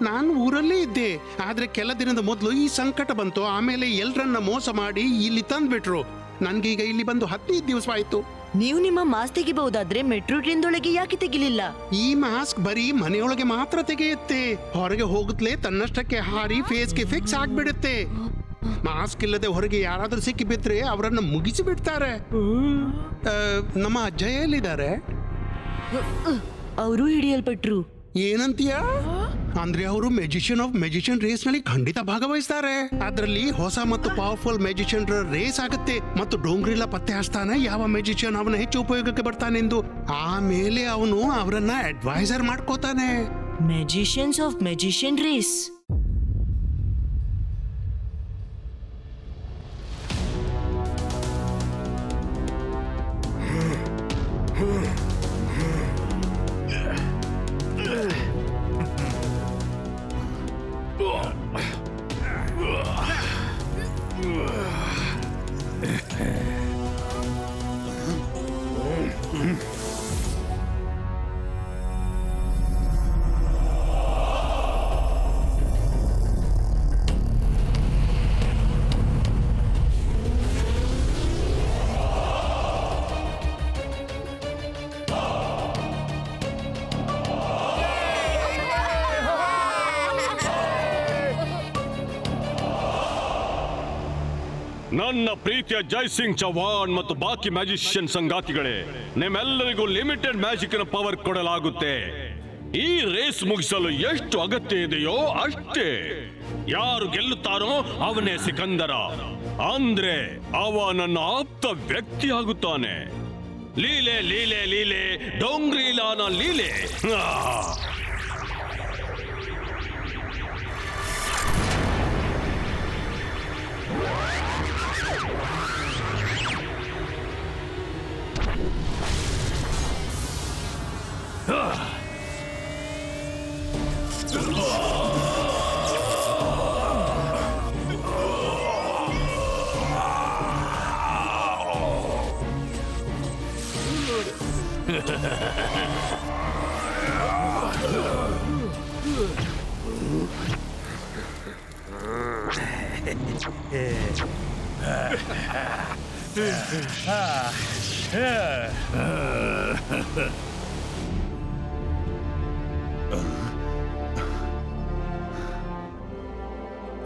ನಾನು ಊರಲ್ಲೇ ಇದ್ದೆ, ಆದ್ರೆ ಕೆಲ ದಿನದ ಮೊದಲು ಈ ಸಂಕಟ ಬಂತು. ಆಮೇಲೆ ಎಲ್ರನ್ನ ಮೋಸ ಮಾಡಿ ಇಲ್ಲಿ ತಂದ್ಬಿಟ್ರು. ನನ್ಗೀಗ ಇಲ್ಲಿ ಬಂದು 15 ದಿವಸ ಆಯ್ತು. ನೀವು ನಿಮ್ಮ ಮಾಸ್ಕ್ ತೆಗಿಬಹುದಾದ್ರೆ ಮೆಟ್ರೋ ಟ್ರೈನ್ದೊಳಗೆ ಯಾಕೆ ತೆಗಿಲಿಲ್ಲ? ಈ ಮಾಸ್ಕ್ ಬರೀ ಮನೆಯೊಳಗೆ ಮಾತ್ರ ತೆಗೆಯುತ್ತೆ. ಹೊರಗೆ ಹೋಗುತ್ತಲೇ ತನ್ನಷ್ಟಕ್ಕೆ ಹಾರಿ ಫೇಸ್ಗೆ ಫಿಕ್ಸ್ ಆಗ್ಬಿಡುತ್ತೆ. ಮಾಸ್ಕ್ ಇಲ್ಲದೆ ಹೊರಗೆ ಯಾರಾದ್ರೂ ಸಿಕ್ಕಿ ಬಿದ್ರೆ ಅವರನ್ನ ಮುಗಿಸಿ ಬಿಡ್ತಾರೆ. ನಮ್ಮ ಅಜ್ಜ ಎಲ್ಲಿದ್ದಾರೆ? ಅವರು ಹಿಡಿಯಲ್ಪಟ್ರು. ಏನಂತೀಯ? ಅಂದ್ರೆ ಅವರು ಮ್ಯಾಜಿಷಿಯನ್ ರೇಸ್ ನಲ್ಲಿ ಖಂಡಿತ ಭಾಗವಹಿಸ್ತಾರೆ. ಅದರಲ್ಲಿ ಹೊಸ ಮತ್ತು ಪವರ್ಫುಲ್ ಮ್ಯಾಜಿಷಿಯನ್ ರೇಸ್ ಆಗುತ್ತೆ ಮತ್ತು ಡೋಂಗ್ರಿಲಾ ಪತ್ತೆ ಹಚ್ತಾನೆ ಯಾವ ಮ್ಯಾಜಿಷಿಯನ್ ಅವನ ಹೆಚ್ಚು ಉಪಯೋಗಕ್ಕೆ ಬರ್ತಾನೆಂದು. ಆಮೇಲೆ ಅವನು ಅವರನ್ನ ಅಡ್ವೈಸರ್ ಮಾಡ್ಕೋತಾನೆ. Magicians of magician race. ನನ್ನ ಪ್ರೀತಿಯ ಜೈ ಸಿಂಗ್ ಚೌಹಾಣ್ ಮತ್ತು ಬಾಕಿ ಮ್ಯಾಜಿಷಿಯನ್ ಸಂಗಾತಿಗಳೇ, ನಿಮ್ಮೆಲ್ಲರಿಗೂ ಲಿಮಿಟೆಡ್ ಮ್ಯಾಜಿಕ್ ನ ಪವರ್ ಕೊಡಲಾಗುತ್ತೆ. ಈ ರೇಸ್ ಮುಗಿಸಲು ಎಷ್ಟು ಅಗತ್ಯ ಇದೆಯೋ ಅಷ್ಟೇ. ಯಾರು ಗೆಲ್ಲುತ್ತಾನೋ ಅವನೇ ಸಿಕಂದರ. ಅಂದ್ರೆ ಅವ ನನ್ನ ಆಪ್ತ ವ್ಯಕ್ತಿ ಆಗುತ್ತಾನೆ. ಲೀಲೆ ಲೀಲೆ ಲೀಲೆ ಡೋಂಗ್ರೀಲಾನ ಲೀಲೆ.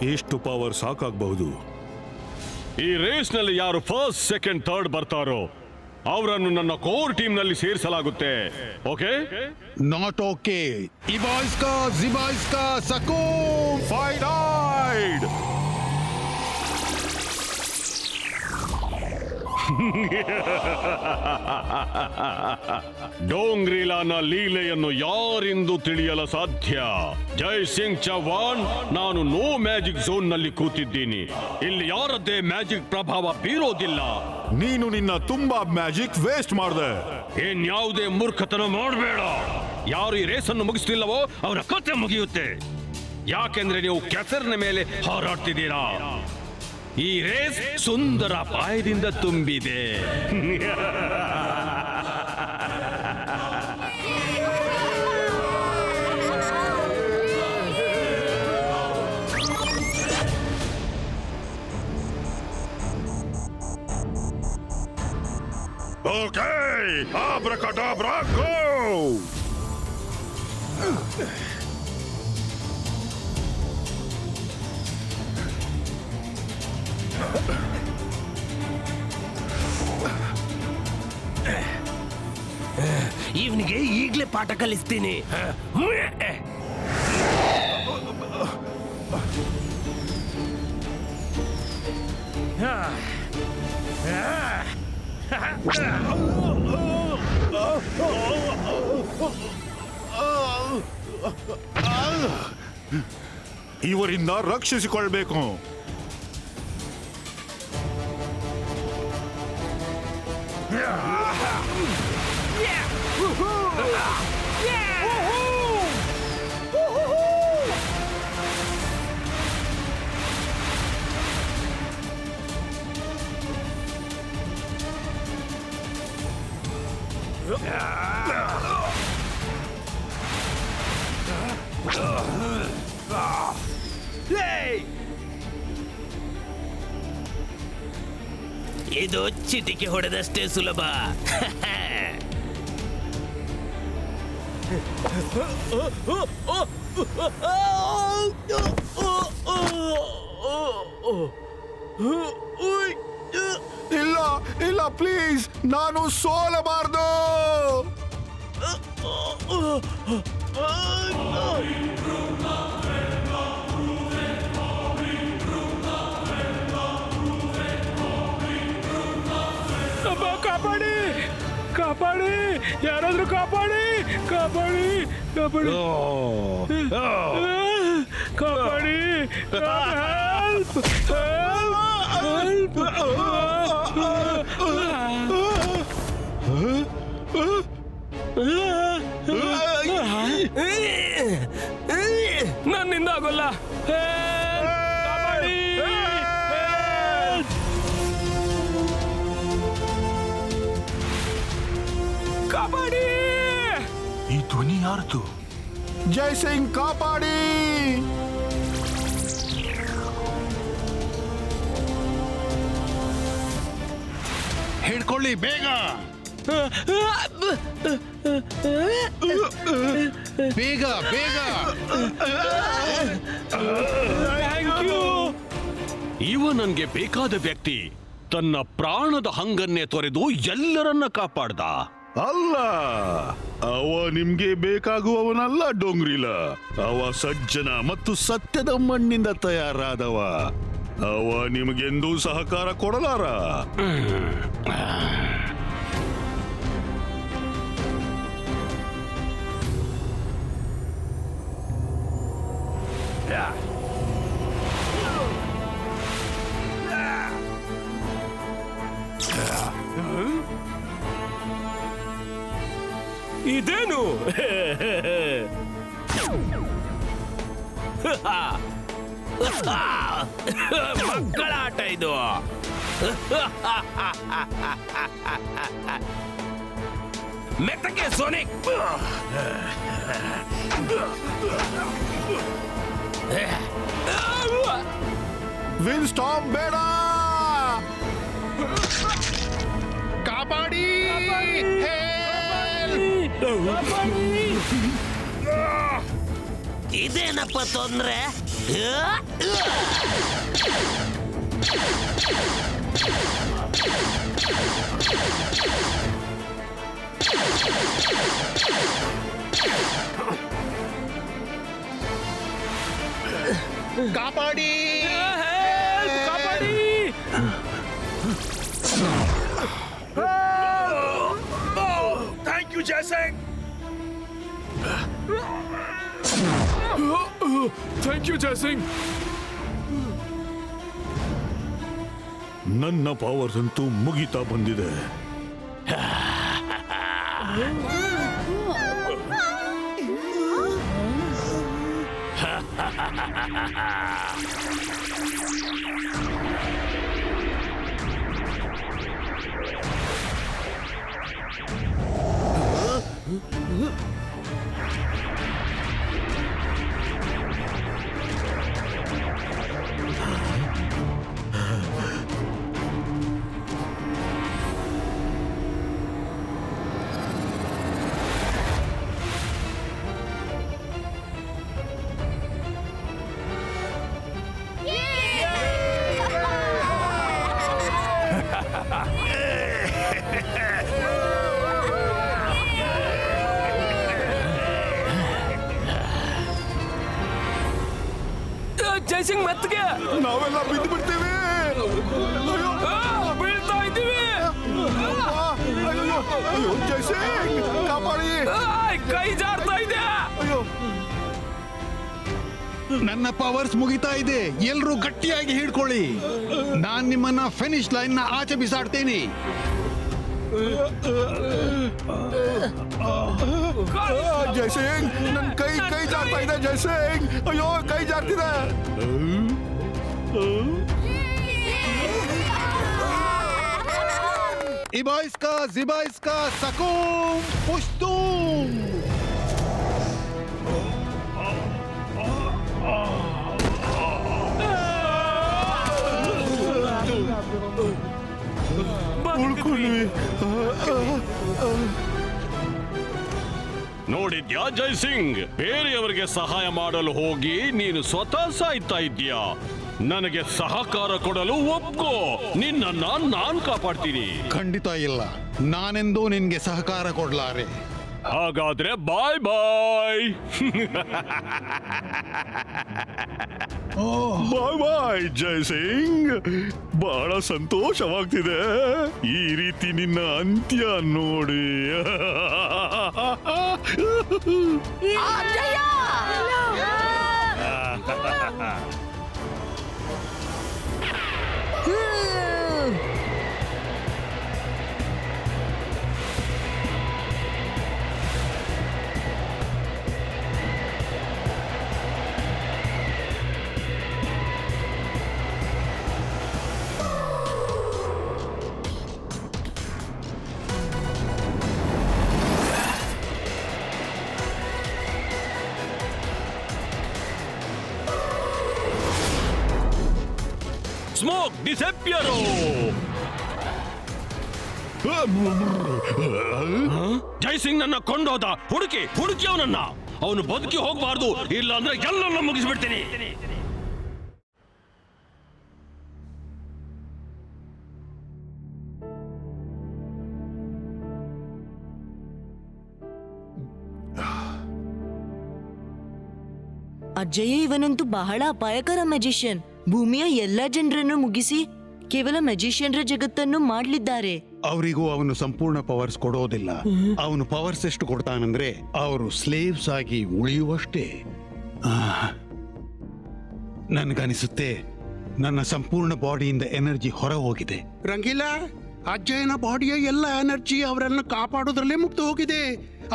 ಎಷ್ಟು ಪವರ್ ಸಾಕಾಗಬಹುದು? ಈ ರೇಸ್ ನಲ್ಲಿ ಯಾರು ಫಸ್ಟ್ ಸೆಕೆಂಡ್ ಥರ್ಡ್ ಬರ್ತಾರೋ ಅವರನ್ನು ನನ್ನ ಕೋರ್ ಟೀಮ್ ನಲ್ಲಿ ಸೇರಿಸಲಾಗುತ್ತೆ. ಓಕೆ? Not okay. ಇಬಾಯ್ಸ್ಕಾ ಜಿಬಾಯ್ಸ್ಕಾ ಸಕೋ ಫೈಡೈಡ್. ಡೋಂಗ್ರೀಲಾನ ಲೀಲೆಯನ್ನು ಯಾರಿಂದು ತಿಳಿಯಲು ಸಾಧ್ಯ? ಜೈ ಸಿಂಗ್ ಚೌಹಾಣ್, ನಾನು ನೋ ಮ್ಯಾಜಿಕ್ ಝೋನ್ ನಲ್ಲಿ ಕೂತಿದ್ದೀನಿ. ಇಲ್ಲಿ ಯಾರದ್ದೇ ಮ್ಯಾಜಿಕ್ ಪ್ರಭಾವ ಬೀರೋದಿಲ್ಲ. ನೀನು ನಿನ್ನ ತುಂಬಾ ಮ್ಯಾಜಿಕ್ ವೇಸ್ಟ್ ಮಾಡಿದೆ. ಯಾವುದೇ ಮೂರ್ಖತನ ಮಾಡಬೇಡ. ಯಾರು ಈ ರೇಸ್ ಅನ್ನು ಮುಗಿಸ್ತಿಲ್ಲವೋ ಅವರ ಕಥೆ ಮುಗಿಯುತ್ತೆ. ಯಾಕೆಂದ್ರೆ ನೀವು ಕೆಸರಿನ ಮೇಲೆ ಹಾರಾಡ್ತಿದ್ದೀರಾ. ಈ ರೇಸ್ ಸುಂದರ ಪಾಯದಿಂದ ತುಂಬಿದೆ. ಓಕೆ, ಆಬ್ರಕಡಾಬ್ರಾ ಗೋ. ಇವನಿಗೆ ಈಗಲೇ ಪಾಠ ಕಲಿಸ್ತೀನಿ. ಇವರಿಂದ ರಕ್ಷಿಸಿಕೊಳ್ಬೇಕು. ಇದು ಚಿಟಿಕೆ ಹೊಡೆದಷ್ಟೇ ಸುಲಭ. ಇಲ್ಲ ಇಲ್ಲ, ಪ್ಲೀಸ್, ನಾನು ಸೋಲಬಾರ್ದು. ಕಾಪಾಡಿ ಕಾಪಾಡಿ, ಯಾರಾದ್ರೂ ಕಾಪಾಡಿ ಕಾಪಾಡಿ ಕಾಪಾಡಿ ಕಾಪಾಡಿ. ನನ್ನಿಂದ ಆಗೋಲ್ಲ. ಕಾಪಾಡಿ. ಈ ಧ್ವನಿ ಯಾರ್ದು? ಜೈ ಸಿಂಗ್ ಕಾಪಾಡಿ. ಹಿಡ್ಕೊಳ್ಳಿ ಬೇಗ, ಬೇಗ ಬೇಗ. ಇವ ನನ್ಗೆ ಬೇಕಾದ ವ್ಯಕ್ತಿ. ತನ್ನ ಪ್ರಾಣದ ಹಂಗನ್ನೇ ತೊರೆದು ಎಲ್ಲರನ್ನ ಕಾಪಾಡ್ದ. ಅಲ್ಲ, ಅವ ನಿಮ್ಗೆ ಬೇಕಾಗುವವನಲ್ಲ ಡೋಂಗ್ರಿಲ. ಅವ ಸಜ್ಜನ ಮತ್ತು ಸತ್ಯದ ಮಣ್ಣಿಂದ ತಯಾರಾದವ. ಅವ ನಿಮಗೆಂದೂ ಸಹಕಾರ ಕೊಡಲಾರ. ಇದೇನು ಮಕ್ಕಳ ಆಟ ಇದು. ಮೆತ್ತಗೆ ಸೋನಿಕ್. ವಿನ್ ಸ್ಟಾಪ್ ಬೇಡ. ಕಾಪಾಡಿ. ಇದೇನಪ್ಪ ತೊಂದ್ರೆ? ಕಾಪಾಡಿ. ಕಾಪಾಡಿ. Thank you Jaisingh. Thank you Jaisingh. ನನ್ನ ಪವರ್ ಅಂತೂ ಮುಗಿತಾ ಬಂದಿದೆ. ಜೈಸಿಂಗ್ ಮೆತ್ತಗೆ. ನಾವೆಲ್ಲ ಬಿದ್ದು ಬಿಡ್ತೇವೆ. ಬೀಳ್ತಾ ಇದ್ದೀವಿ. ಅಯ್ಯೋ ಜೈಸಿಂಗ್, ಕಾಪಾಡಿ. ಕೈ ಜಾರ್ತಾ ಇದೆ. ಅಯ್ಯೋ, ನನ್ನ ಪವರ್ಸ್ ಮುಗಿತಾ ಇದೆ. ಎಲ್ರೂ ಗಟ್ಟಿಯಾಗಿ ಹಿಡ್ಕೊಳ್ಳಿ. ನಾನ್ ನಿಮ್ಮನ್ನ ಫಿನಿಶ್ ಲೈನ್ ನ ಆಚೆ ಬಿಸಾಡ್ತೀನಿ. ಜೈಸಿಂಗ್, ನನ್ ಕೈ ಜಾರ್ತಾ ಇದೆ. ಜೈಸಿಂಗ್, ಅಯ್ಯೋ ಕೈ ಜಾರ್ತಿದೆ. ಇಬಾಯ್ಸ್ಕಾ ಜಿಬಾಯ್ಸ್ಕಾ ಸಕೂಮ್ ಪುಸ್ತೂಮ್. ನೋಡಿದ್ಯಾ ಜೈಸಿಂಗ್, ಬೇರೆಯವರಿಗೆ ಸಹಾಯ ಮಾಡಲು ಹೋಗಿ ನೀನು ಸ್ವತಃ ಸಾಯ್ತಾ ಇದ್ಯಾ. ನನಗೆ ಸಹಕಾರ ಕೊಡಲು ಒಪ್ಕೋ. ನಿನ್ನನ್ನ ನಾನ್ ಕಾಪಾಡ್ತೀನಿ. ಖಂಡಿತ ಇಲ್ಲ. ನಾನೆಂದೂ ನಿನ್ಗೆ ಸಹಕಾರ ಕೊಡ್ಲಾರೆ. ಹಾಗಾದ್ರೆ ಬಾಯ್ ಬಾಯ್. ಬಾಯ್ ಬಾಯ್ ಜೈಸಿಂಗ್, ಬಹಳ ಸಂತೋಷವಾಗ್ತಿದೆ ಈ ರೀತಿ ನಿನ್ನ ಅಂತ್ಯ ನೋಡಿ. ಸ್ಮೋಕ್ ಡಿಸಪಿಯರೋ. ಜೈಸಿಂಗ್ ನನ್ನ ಕೊಂಡೋದ. ಹುಡುಕಿ ಅವನನ್ನ. ಅವನು ಬದುಕಿ ಹೋಗಬಾರ್ದು, ಇಲ್ಲ ಅಂದ್ರೆ ಎಲ್ಲನ್ನ ಮುಗಿಸ್ಬಿಡ್ತೀನಿ. ಅಜ್ಜಯ್ಯ ಇವನಂತೂ ಬಹಳ ಅಪಾಯಕರ ಮ್ಯಾಜಿಷಿಯನ್. ಭೂಮಿಯ ಎಲ್ಲಾ ಜನರನ್ನು ಮುಗಿಸಿ ಕೇವಲ ಮ್ಯಾಜಿಷಿಯನ್ರ ಜಗತ್ತನ್ನು ಮಾಡ್ಲಿದ್ದಾರೆ. ಅವರಿಗೂ ಅವನು ಸಂಪೂರ್ಣ ಪವರ್ಸ್ ಕೊಡೋದಿಲ್ಲ. ಅವನು ಪವರ್ಸ್ ಎಷ್ಟು ಕೊಡ್ತಾನಂದ್ರೆ ಅವರು ಸ್ಲೇವ್ಸ್ ಆಗಿ ಉಳಿಯುವಷ್ಟೇ. ನನ್ಗನಿಸುತ್ತೆ ನನ್ನ ಸಂಪೂರ್ಣ ಬಾಡಿಯಿಂದ ಎನರ್ಜಿ ಹೊರ ಹೋಗಿದೆ. ರಂಗಿಲಾ, ಅಜ್ಜಯ್ಯನ ಬಾಡಿಯ ಎಲ್ಲ ಎನರ್ಜಿ ಅವರನ್ನು ಕಾಪಾಡೋದ್ರಲ್ಲೇ ಮುಗ್ದು ಹೋಗಿದೆ.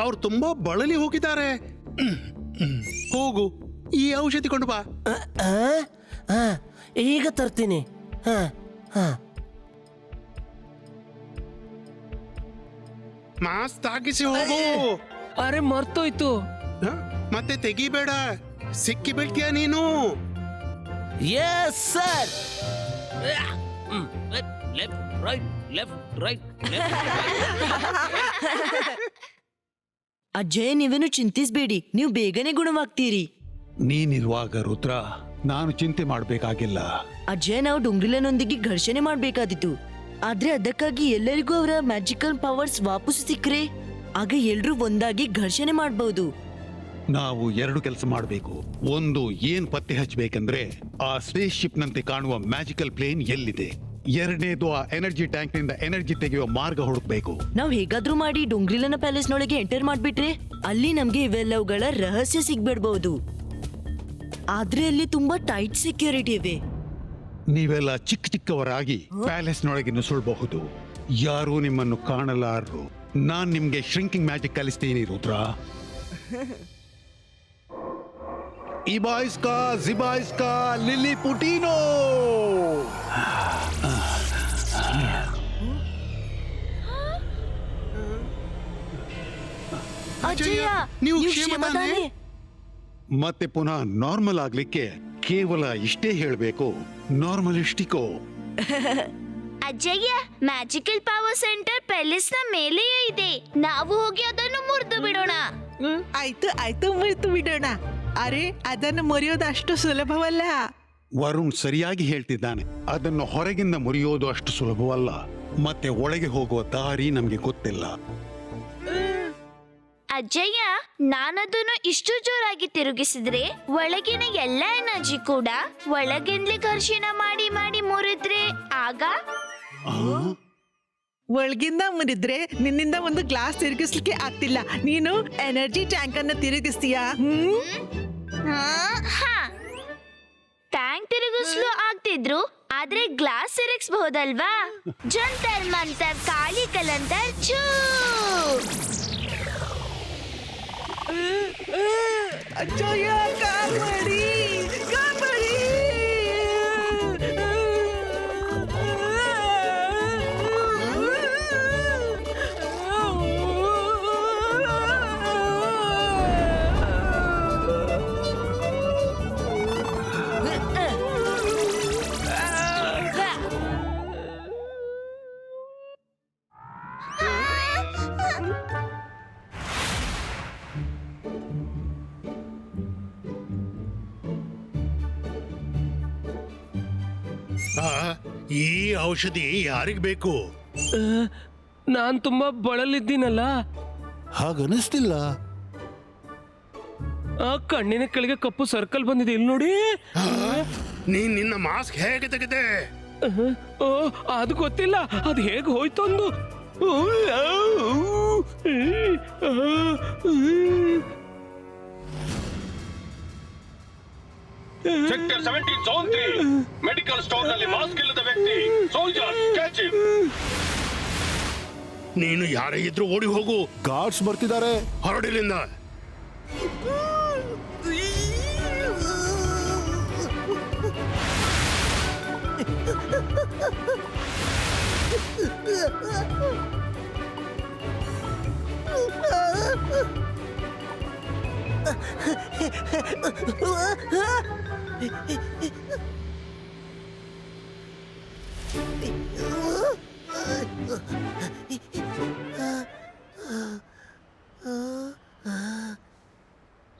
ಅವ್ರು ತುಂಬಾ ಬಳಲಿ ಹೋಗಿದ್ದಾರೆ. ಹೋಗು, ಈ ಔಷಧಿ ಕೊಂಡು ಬಾ. ಈಗ ತರ್ತೀನಿ. ಮಾಸ್ಕ್ ತಾಗಿಸಿ ಹೋಗು. ಅರೆ ಮರ್ತೋಯ್ತು. ಹ? ಮತ್ತೆ ತೆಗಿಬೇಡ, ಸಿಕ್ಕಿ ಬೀಳ್ತೀಯ ನೀನು. Yes sir. Left right left right. ಅಜ್ಜಯ್ಯ ನೀವೇನು ಚಿಂತಿಸ್ಬೇಡಿ, ನೀವು ಬೇಗನೆ ಗುಣವಾಗ್ತೀರಿ. ನೀನಿರುವಾಗ ರುದ್ರ ನಾನು ಚಿಂತೆ ಮಾಡಬೇಕಾಗಿಲ್ಲ. ಅಜ್ಜಯ್ಯ ನಾವು ಡೊಂಗ್ರಿಲನೊಂದಿಗೆ ಘರ್ಷಣೆ ಮಾಡ್ಬೇಕಾದಿತ್ತು. ಆದ್ರೆ ಅದಕ್ಕಾಗಿ ಎಲ್ಲರಿಗೂ ಅವರ ಮ್ಯಾಜಿಕಲ್ ಪವರ್ಸ್ ವಾಪಸ್ ಸಿಕ್ಕ್ರೆ ಆಗ ಎಲ್ರೂ ಒಂದಾಗಿ ಘರ್ಷಣೆ ಮಾಡಬಹುದು. ನಾವು ಎರಡು ಕೆಲಸ ಮಾಡಬೇಕು. ಒಂದು, ಏನ್ ಪತ್ತೆ ಹಚ್ಚಬೇಕಂದ್ರೆ ಆ ಸ್ಪೇಸ್ ಶಿಪ್ ನಂತೆ ಕಾಣುವ ಮ್ಯಾಜಿಕಲ್ ಪ್ಲೇನ್ ಎಲ್ಲಿದೆ. ಎರಡನೇದು, ಆ ಎನರ್ಜಿ ಟ್ಯಾಂಕ್ ನಿಂದ ಎನರ್ಜಿ ತೆಗೆಯುವ ಮಾರ್ಗ ಹುಡುಕ್ಬೇಕು. ನಾವು ಹೇಗಾದ್ರೂ ಮಾಡಿ ಡೊಂಗ್ರಿಲನ ಪ್ಯಾಲೇಸ್ ನೊಳಗೆ ಎಂಟರ್ ಮಾಡ್ಬಿಟ್ರೆ ಅಲ್ಲಿ ನಮ್ಗೆ ಇವೆಲ್ಲವುಗಳ ರಹಸ್ಯ ಸಿಗ್ಬಿಡ್ಬಹುದು. ಆದ್ರೆ ಅಲ್ಲಿ ತುಂಬಾ ಟೈಟ್ ಸೆಕ್ಯೂರಿಟಿ ಇವೆ. ನೀವೆಲ್ಲ ಚಿಕ್ಕ ಚಿಕ್ಕವರಾಗಿ ಪ್ಯಾಲೇಸ್ ನೊಳಗೆ ನುಸುಳಬಹುದು. ಯಾರೂ ನಿಮ್ಮನ್ನು ಕಾಣಲಾರರು. ನಾನ್ ನಿಮ್ಗೆ ಶ್ರಿಂಕಿಂಗ್ ಮ್ಯಾಜಿಕ್ ಕಲಿಸ್ತೀನಿ ರುದ್ರ. ಇಬಾಯ್ಸ್ಕಾ ಜಿಬಾಯ್ಸ್ಕಾ ಲಿಲಿ ಪುಟಿನೋ. ಅಜ್ಜಯ್ಯ ನೀವು ನೀವು ಕ್ಷೇಮ ಕ್ಷೇಮ ತಾನೇ? ತಾನೇ? ಮತ್ತೆ ಪುನಃ ನಾರ್ಮಲ್ ಆಗ್ಲಿಕ್ಕೆ ಕೇವಲ ಇಷ್ಟೇ ಹೇಳ್ಬೇಕು, ನಾರ್ಮಲಿಸ್ಟಿಕೋ. ಅಜ್ಜಯ್ಯ, ಮ್ಯಾಜಿಕಲ್ ಪವರ್ ಸೆಂಟರ್ ಪ್ಯಾಲೇಸ್ ನ ಮೇಲೆಯೇ ಇದೆ. ನಾವು ಹೋಗಿ ಅದನ್ನು ಮುರಿದು ಬಿಡೋಣ. ಆಯ್ತು ಮುರಿತು ಬಿಡೋಣ. ಅರೆ, ಅದನ್ನು ಮುರಿಯೋದು ಅಷ್ಟು ಸುಲಭವಲ್ಲ. ವರುಣ್ ಸರಿಯಾಗಿ ಹೇಳ್ತಿದ್ದಾನೆ. ಅದನ್ನು ಹೊರಗಿಂದ ಮುರಿಯೋದು ಅಷ್ಟು ಸುಲಭವಲ್ಲ. ಮತ್ತೆ ಒಳಗೆ ಹೋಗುವ ದಾರಿ ನಮ್ಗೆ ಗೊತ್ತಿಲ್ಲ. ಅಜ್ಜಯ್ಯ, ನಾನದನ್ನು ಇಷ್ಟು ಜೋರಾಗಿ ತಿರುಗಿಸಿದ್ರೆ ಒಳಗಿನ ಎಲ್ಲ ಎನರ್ಜಿ ಕೂಡ ಒಳಗಿಂದಲೇ ಘರ್ಷಣೆ ಮಾಡಿ ಮಾಡಿ ಮುರಿದ್ರೆ ಆಗ ಒಳಗಿಂದ ಮುರಿದ್ರೆ ನಿನ್ನಿಂದ ಒಂದು ಗ್ಲಾಸ್ ತಿರುಗಿಸ್ಲಿಕ್ಕೆ ಆಗ್ತಿಲ್ಲ. ನೀನು ಎನರ್ಜಿ ಟ್ಯಾಂಕ್ ಅನ್ನ ತಿರುಗಿಸ್ತೀಯಾ? ಟ್ಯಾಂಕ್ ತಿರುಗಿಸ್ಲು ಆಗ್ತಿದ್ರು, ಆದ್ರೆ ಗ್ಲಾಸ್ ತಿರುಗಿಸಬಹುದಲ್ವಾ? ಜಂತರ್ ಮಂತರ್ ಕಾಳಿ ಕಲಂತರ್ ಚೂ. ಅಜ್ಜಯ್ಯ, ಕಾಪಾಡಿ ಕಾಪಾಡಿ. ಈ ಔಷಧಿ ಯಾರಿಗ್ ಬೇಕು? ನಾನ್ ತುಂಬಾ ಬಳಲಿದ್ದೀನಲ್ಲ. ಹಾಗನಿಸ್ತಿಲ್ಲ. ಆ ಕಣ್ಣಿನ ಕೆಳಗೆ ಕಪ್ಪು ಸರ್ಕಲ್ ಬಂದಿದೆ, ಇಲ್ಲಿ ನೋಡಿ. ನೀನ್ ನಿನ್ನ ಮಾಸ್ಕ್ ಹೇಗೆ ತೆಗೆದೆ? ಓ, ಅದು ಗೊತ್ತಿಲ್ಲ. ಅದು ಹೇಗೆ ಹೋಯ್ತು ಅಂದು. ಸೆಕ್ಟರ್ 17 ಝೋನ್ 3 ಮೆಡಿಕಲ್ ಸ್ಟೋರ್ ನಲ್ಲಿ ಮಾಸ್ಕ್ ಇಲ್ಲದ ವ್ಯಕ್ತಿ. Soldier catch him. ನೀನು ಯಾರೇ ಇದ್ರು ಓಡಿ ಹೋಗು. ಗಾರ್ಡ್ಸ್ ಬರ್ತಿದ್ದಾರೆ. ಹೊರಡಿಲಿಂದ.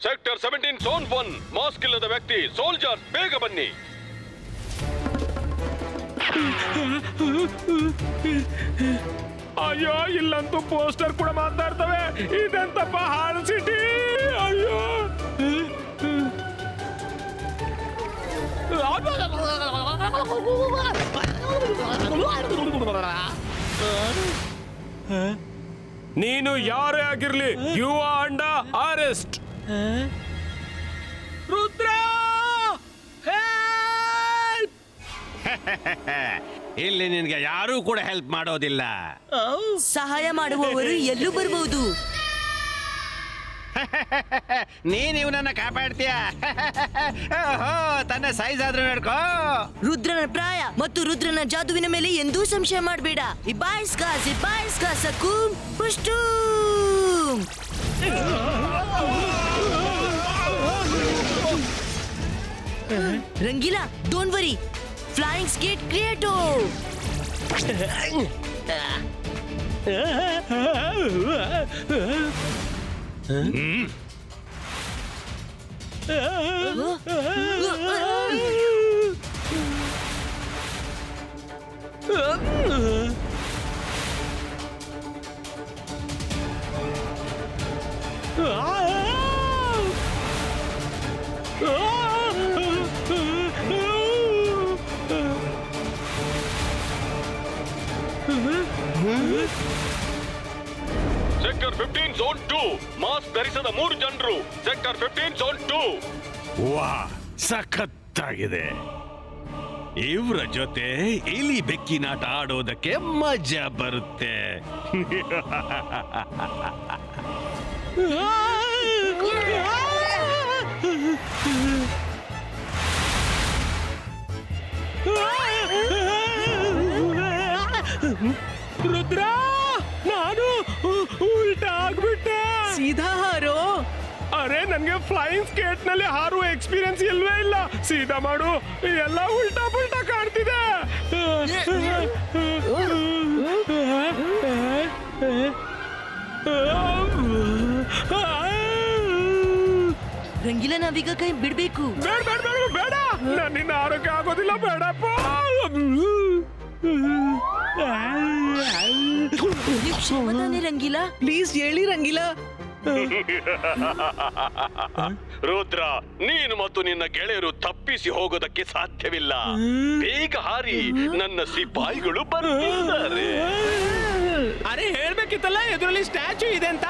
ಸೆಕ್ಟರ್ 17 ಝೋನ್ 1 ಮಾಸ್ಕ್ ಇಲ್ಲದ ವ್ಯಕ್ತಿ. ಸೋಲ್ಜರ್ ಬೇಗ ಬನ್ನಿ. ಅಯ್ಯೋ, ಇಲ್ಲಂತೂ ಪೋಸ್ಟರ್ ಕೂಡ ಮಾತಾಡ್ತವೆ. ಇದೆಂತಪ್ಪ ಹಾಳು ಸಿಟಿ. ಅಯ್ಯೋ, ನೀನು ಯಾರೇ ಆಗಿರ್ಲಿ, you are under arrest. Rudra, ಇಲ್ಲಿ ನಿನ್ಗೆ ಯಾರೂ ಕೂಡ ಹೆಲ್ಪ್ ಮಾಡೋದಿಲ್ಲ. ಸಹಾಯ ಮಾಡುವವರು ಎಲ್ಲೂ ಬರಬಹುದು. ನೀನ್ ಇವನನ್ನ ಕಾಪಾಡ್ತೀಯ. ತನ್ನ ಸೈಜ್ ಆದ್ರೂ ನೋಡ್ಕೋ. ರುದ್ರನ ಪ್ರಾಯ ಮತ್ತು ರುದ್ರನ ಜಾದುವಿನ ಮೇಲೆ ಎಂದೂ ಸಂಶಯ ಮಾಡಬೇಡ. ಇಬಾಯಿಸ್ಕಾ ಸಕೂಮ್ ಪುಷ್ಟೂಮ್. Rangeela, don't worry, flying skate ಕ್ರಿಯೇಟೋ. ಸೆಕ್ಟರ್ 15 ಝೋನ್ 2 ಮಾಸ್ಕ್ ಧರಿಸದ 3 ಜನರು. Sector 15 zone 2. ವಾ, ಸಖತ್ತಾಗಿದೆ. ಇವರ ಜೊತೆ ಇಲಿ ಬೆಕ್ಕಿನಾಟ ಆಡೋದಕ್ಕೆ ಮಜಾ ಬರುತ್ತೆ. ರುದ್ರ, ನಾನು ಉಲ್ಟಾ ಆಗ್ಬಿಟ್ಟೆ. ಸೀದಾ ಹಾರೋ. ಅರೆ, ನನ್ಗೆ ಫ್ಲೈಯಿಂಗ್ ಸ್ಕೇಟ್ ನಲ್ಲಿ ಹಾರುವ ಎಕ್ಸ್ಪೀರಿಯನ್ಸ್ ಇಲ್ವೇ ಇಲ್ಲ. ಸೀದಾ ಮಾಡು, ಎಲ್ಲ ಉಲ್ಟಾ ಪುಲ್ಟಾ ಕಾಣ್ತಿದೆ. ರಂಗೀಲಾ, ನಾವೀಗ ಕೈ ಬಿಡ್ಬೇಕು. ಬೇಡ ಬೇಡ ಬೇಡ ಬೇಡ, ನನ್ನಿಂದ ಆರೋಗ್ಯ ಆಗೋದಿಲ್ಲ. ಬೇಡಪ್ಪ. ನೀವು ಕ್ಷಮತಾನೆ ರಂಗೀಲಾ. ಪ್ಲೀಸ್ ಹೇಳಿ ರಂಗೀಲಾ. ರುದ್ರ, ನೀನು ಮತ್ತು ನಿನ್ನ ಗೆಳೆಯರು ತಪ್ಪಿಸಿ ಹೋಗೋದಕ್ಕೆ ಸಾಧ್ಯವಿಲ್ಲ. ಬೇಗ ಹಾರಿ, ನನ್ನ ಸಿಪಾಯಿಗಳು ಬರ್ತಿದ್ದಾರೆ. ಅರೆ, ಹೇಳ್ಬೇಕಿತ್ತಲ್ಲ ಎದುರಲ್ಲಿ ಸ್ಟ್ಯಾಚು ಇದೆ ಅಂತ.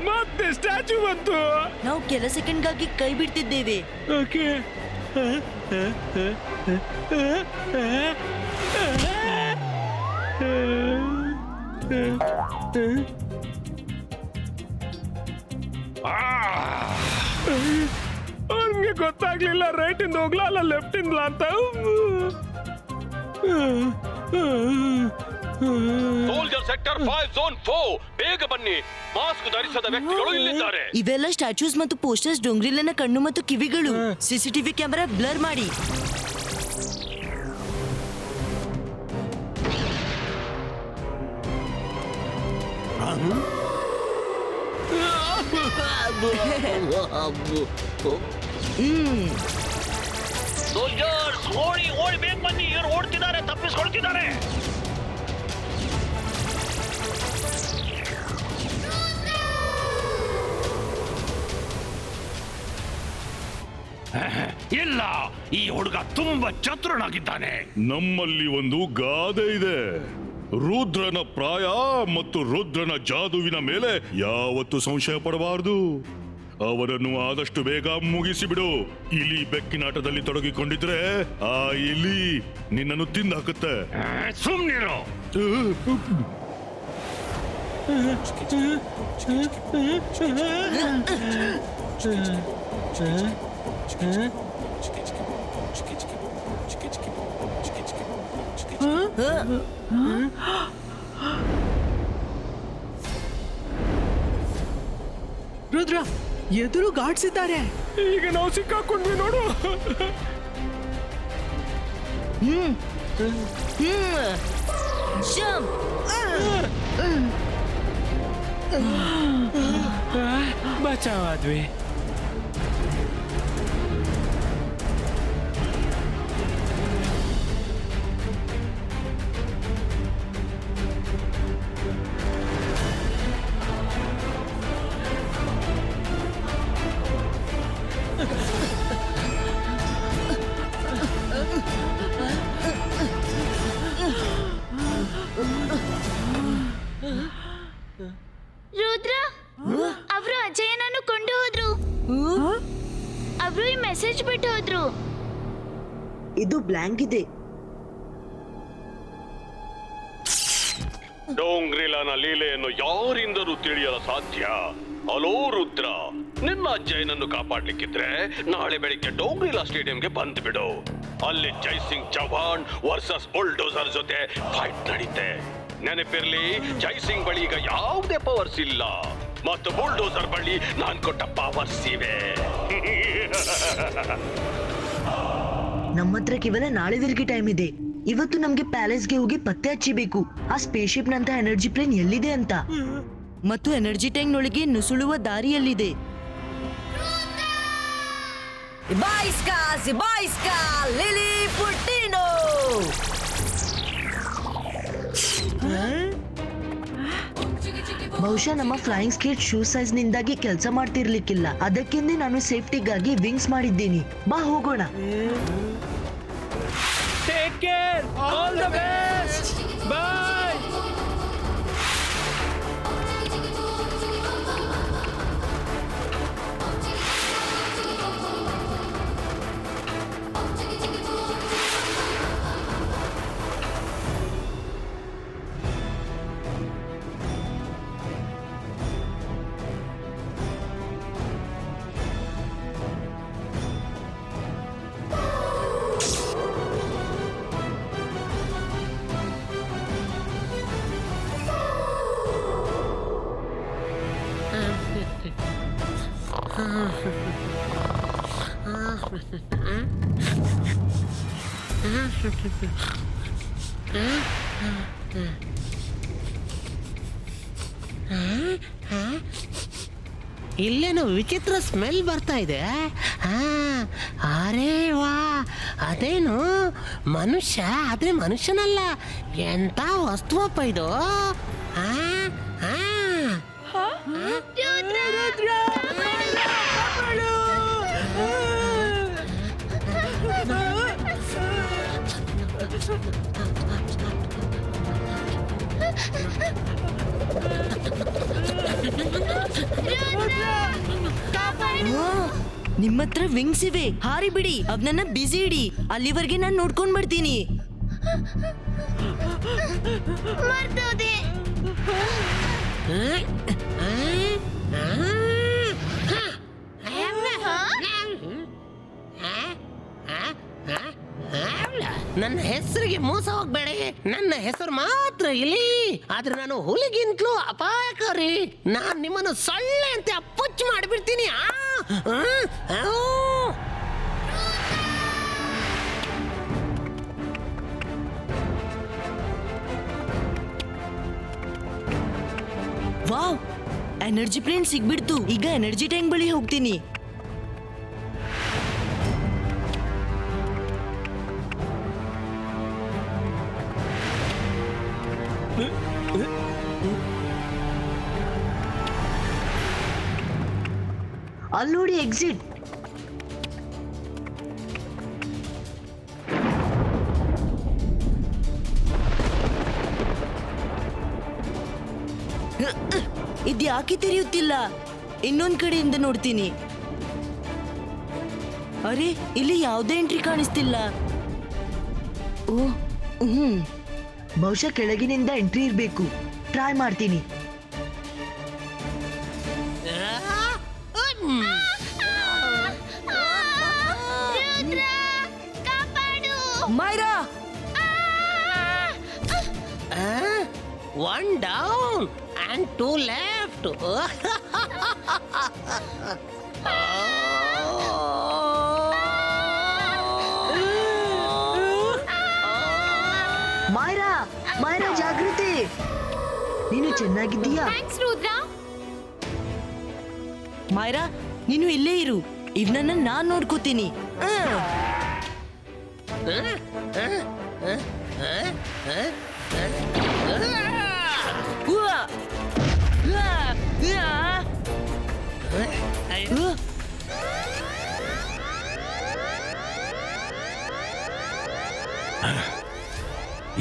ಮತ್ತೆ ಸ್ಟ್ಯಾಚು ಬಂತು. ನಾವು ಕೆಲ ಸೆಕೆಂಡ್ಗಾಗಿ ಕೈ ಬಿಡ್ತಿದ್ದೇವೆ. ಓಕೆ. ಅವ್ನಿಗೆ ಗೊತ್ತಾಗ್ಲಿಲ್ಲ ರೈಟ್ ಇಂದ ಹೋಗ್ಲಾ ಅಲ್ಲ ಲೆಫ್ಟ್ ಇಂದ ಅಂತ. ಸೋಲ್ಜರ್ ಸೆಕ್ಟರ್ 5 ಝೋನ್ 4, ಬೇಗ ಬನ್ನಿ. ಮಾಸ್ಕ್ ಧರಿಸದ ವ್ಯಕ್ತಿಗಳು ಇಲ್ಲಿದ್ದಾರೆ. ಇವೆಲ್ಲ ಸ್ಟ್ಯಾಚ್ಯೂಸ್ ಮತ್ತು ಪೋಸ್ಟರ್ಸ್ ಡೊಂಗ್ರಿಲನ ಕಣ್ಣು ಮತ್ತು ಕಿವಿಗಳು. ಸಿಸಿಟಿವಿ ಕ್ಯಾಮೆರಾ ಬ್ಲರ್ ಮಾಡಿ. ಸೋಲ್ಜರ್ಸ್, ಓಡಿ ಓಡಿ ಬೇಗ ಬನ್ನಿ. ಇವರು ಓಡ್ತಿದ್ದಾರೆ, ತಪ್ಪಿಸ್ಕೊಳ್ತಿದ್ದಾರೆ. ಇಲ್ಲ, ಈ ಹುಡುಗ ತುಂಬಾ ಚತುರನಾಗಿದ್ದಾನೆ. ನಮ್ಮಲ್ಲಿ ಒಂದು ಗಾದೆ ಇದೆ. ರುದ್ರನ ಪ್ರಾಯ ಮತ್ತು ರುದ್ರನ ಜಾದುವಿನ ಮೇಲೆ ಯಾವತ್ತೂ ಸಂಶಯ ಪಡಬಾರದು. ಅವರನ್ನು ಆದಷ್ಟು ಬೇಗ ಮುಗಿಸಿಬಿಡು. ಇಲಿ ಬೆಕ್ಕಿನಾಟದಲ್ಲಿ ತೊಡಗಿಕೊಂಡಿದ್ರೆ ಆ ಇಲಿ ನಿನ್ನನ್ನು ತಿಂದಾಕುತ್ತೆ. ಸುಮ್ನಿರು. ರುದ್ರ, ಎದುರು ಗಾರ್ಡ್ಸ್ ಇದ್ದಾರೆ. ಈಗ ನಾವು ಸಿಕ್ಕಾಕೊಂಡ್ವಿ ನೋಡು. ಜಂಪ್. ಬಚಾವಾದ್ವಿ. ರುದ್ರ ಅವರು ಅಜಯನನ್ನು ಕೊಂಡು ಹೋದ್ರು. ಅವರು ಈ ಮೆಸೇಜ್ ಬಿಟ್ಟು ಹೋದ್ರು. ಇದು ಬ್ಲ್ಯಾಂಕ್ ಇದೆ. ಡೋಂಗ್ರಿಲನ ಲೀಲೆಯನ್ನು ಯಾರಿಂದಲೂ ತಿಳಿಯಲು ಸಾಧ್ಯ. ಅಲೋ ರುದ್ರ, ನಿನ್ನ ಅಜ್ಜಯ್ಯನನ್ನು ಕಾಪಾಡ್ಲಿಕ್ಕಿದ್ರೆ ನಾಳೆ ಬೆಳಿಗ್ಗೆ ಡೋಂಗ್ರಿಲಾ ಸ್ಟೇಡಿಯಂಗೆ ಬಂದು ಬಿಡು. ಅಲ್ಲಿ ಜೈಸಿಂಗ್ ಚೌಹಾಣ್ ವರ್ಸಸ್ ಬುಲ್ಡೋಸರ್ ಜೊತೆ ಫೈಟ್ ನಡೀತೆ. ನೆನಪಿರ್ಲಿ, ಜೈಸಿಂಗ್ ಬಳಿ ಈಗ ಯಾವುದೇ ಪವರ್ಸ್ ಇಲ್ಲ ಮತ್ತು ಬುಲ್ಡೋಸರ್ ಬಳಿ ನಾನ್ ಕೊಟ್ಟ ಪವರ್ಸ್ ಇವೆ. ನಮ್ಮ ಹತ್ರ ಕೇವಲ ನಾಳೆವರೆಗೆ ಟೈಮ್ ಇದೆ. ಇವತ್ತು ನಮ್ಗೆ ಪ್ಯಾಲೇಸ್ಗೆ ಹೋಗಿ ಪತ್ತೆ ಹಚ್ಚಿಬೇಕು ಆ ಸ್ಪೇಸ್ಶಿಪ್ ನಂತ ಎನರ್ಜಿ ಪ್ಲೇನ್ ಎಲ್ಲಿದೆ ಅಂತ, ಮತ್ತು ಎನರ್ಜಿ ಟ್ಯಾಂಕ್ ನೊಳಗೆ ನುಸುಳುವ ದಾರಿಯಲ್ಲಿದೆ. ಲಿಲಿ ಪುಟ್ಟಿನೋ ಬಹುಶಃ ನಮ್ಮ ಫ್ಲೈಯಿಂಗ್ ಸ್ಕೇಟ್ ಶೂ ಸೈಜ್ ನಿಂದಾಗಿ ಕೆಲಸ ಮಾಡ್ತಿರ್ಲಿಕ್ಕಿಲ್ಲ. ಅದಕ್ಕೆಂದೇ ನಾನು ಸೇಫ್ಟಿಗಾಗಿ ವಿಂಗ್ಸ್ ಮಾಡಿದ್ದೀನಿ. ಬಾ ಹೋಗೋಣ. Take care. All the best. Bye. ಇಲ್ಲೇನೋ ವಿಚಿತ್ರ ಸ್ಮೆಲ್ ಬರ್ತಾ ಇದೆ. ಅರೇ ವಾ, ಅದೇನು ಮನುಷ್ಯ, ಆದ್ರೆ ಮನುಷ್ಯನಲ್ಲ. ಎಂತ ವಸ್ತುವಪ್ಪ ಇದು? ನಿಮ್ಮ ಹತ್ರ ವಿಂಗ್ಸ್ ಇವೆ, ಹಾರಿ ಬಿಡಿ. ಅವನನ್ನ ಬಿಸಿ ಇಡಿ, ಅಲ್ಲಿವರೆಗೆ ನಾನು ನೋಡ್ಕೊಂಡ್ ಬರ್ತೀನಿ. ಮರ್ತೋದೆ. ನನ್ನ ಹೆಸರಿಗೆ ಮೋಸ ಹೋಗ್ಬೇಡಿ. ನನ್ನ ಹೆಸರು ಮಾತ್ರ ಇಲಿ, ಆದ್ರೆ ನಾನು ಹುಲಿಗಿಂತಲೂ ಅಪಾಯಕಾರಿ. ನಾನ್ ನಿಮ್ಮನ್ನು ಸೊಳ್ಳೆ ಅಂತ ಪುಚ್ಚ ಮಾಡಿಬಿಡ್ತೀನಿ. ವಾವ್, ಎನರ್ಜಿ ಪ್ಲೇನ್ ಸಿಗ್ಬಿಡ್ತು. ಈಗ ಎನರ್ಜಿ ಟ್ಯಾಂಕ್ ಬಳಿ ಹೋಗ್ತೀನಿ. ಅಲ್ಲಿ ನೋಡಿ ಎಕ್ಸಿಟ್. ಇದ್ಯಾಕೆ ತೆರೆಯುತ್ತಿಲ್ಲ? ಇನ್ನೊಂದ್ ಕಡೆಯಿಂದ ನೋಡ್ತೀನಿ. ಅರೆ, ಇಲ್ಲಿ ಯಾವುದೇ ಎಂಟ್ರಿ ಕಾಣಿಸ್ತಿಲ್ಲ. ಓ, ಬಹುಶಃ ಕೆಳಗಿನಿಂದ ಎಂಟ್ರಿ ಇರ್ಬೇಕು. ಟ್ರೈ ಮಾಡ್ತೀನಿ. Myra, one down and two left. Myra, Myra ಜಾಗೃತಿ. ನೀನು ಚೆನ್ನಾಗಿದ್ದೀಯಾ? ಮೈರಾ, ನೀನು ಇಲ್ಲೇ ಇರು. ಇವನನ್ನ ನಾನ್ ನೋಡ್ಕೋತೀನಿ.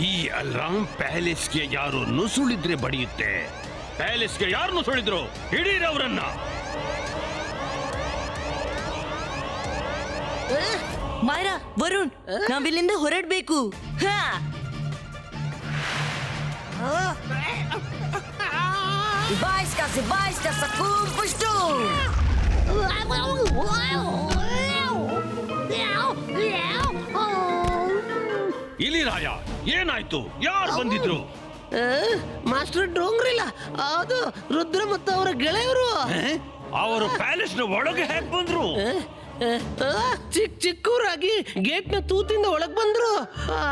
ಈ ಅಲಾರ್ಮ್ ಪ್ಯಾಲೇಸ್ಗೆ ಯಾರು ನುಸುಳಿದ್ರೆ ಬಡಿಯುತ್ತೆ. ಪ್ಯಾಲೇಸ್ಗೆ ಯಾರನ್ನು ಸುಳಿದ್ರು? ಹಿಡೀರಿ ಅವರನ್ನ. ಮಾಯರಾ, ವರುಣ್, ನಾವಿಲ್ಲಿಂದ ಹೊರಡ್ಬೇಕು. ಹಾ ಇಲ್ಲಿ ರಾಯ, ಏನಾಯ್ತು? ಯಾರು ಬಂದಿದ್ರು? ಮಾಸ್ಟರ್ ಡೋಂಗ್ರಿಲ್ಲ, ಅದು ರುದ್ರ ಮತ್ತು ಅವರ ಗೆಳೆಯರು. ಅವರು ಪ್ಯಾಲೇಸ್ನ ಒಳಗೆ ಹೇಗೆ ಬಂದ್ರು? ಚಿಕ್ಕೂರಾಗಿ ಗೇಟ್ ನ ತೂತಿಂದ ಒಳಗ್ ಬಂದ್ರು.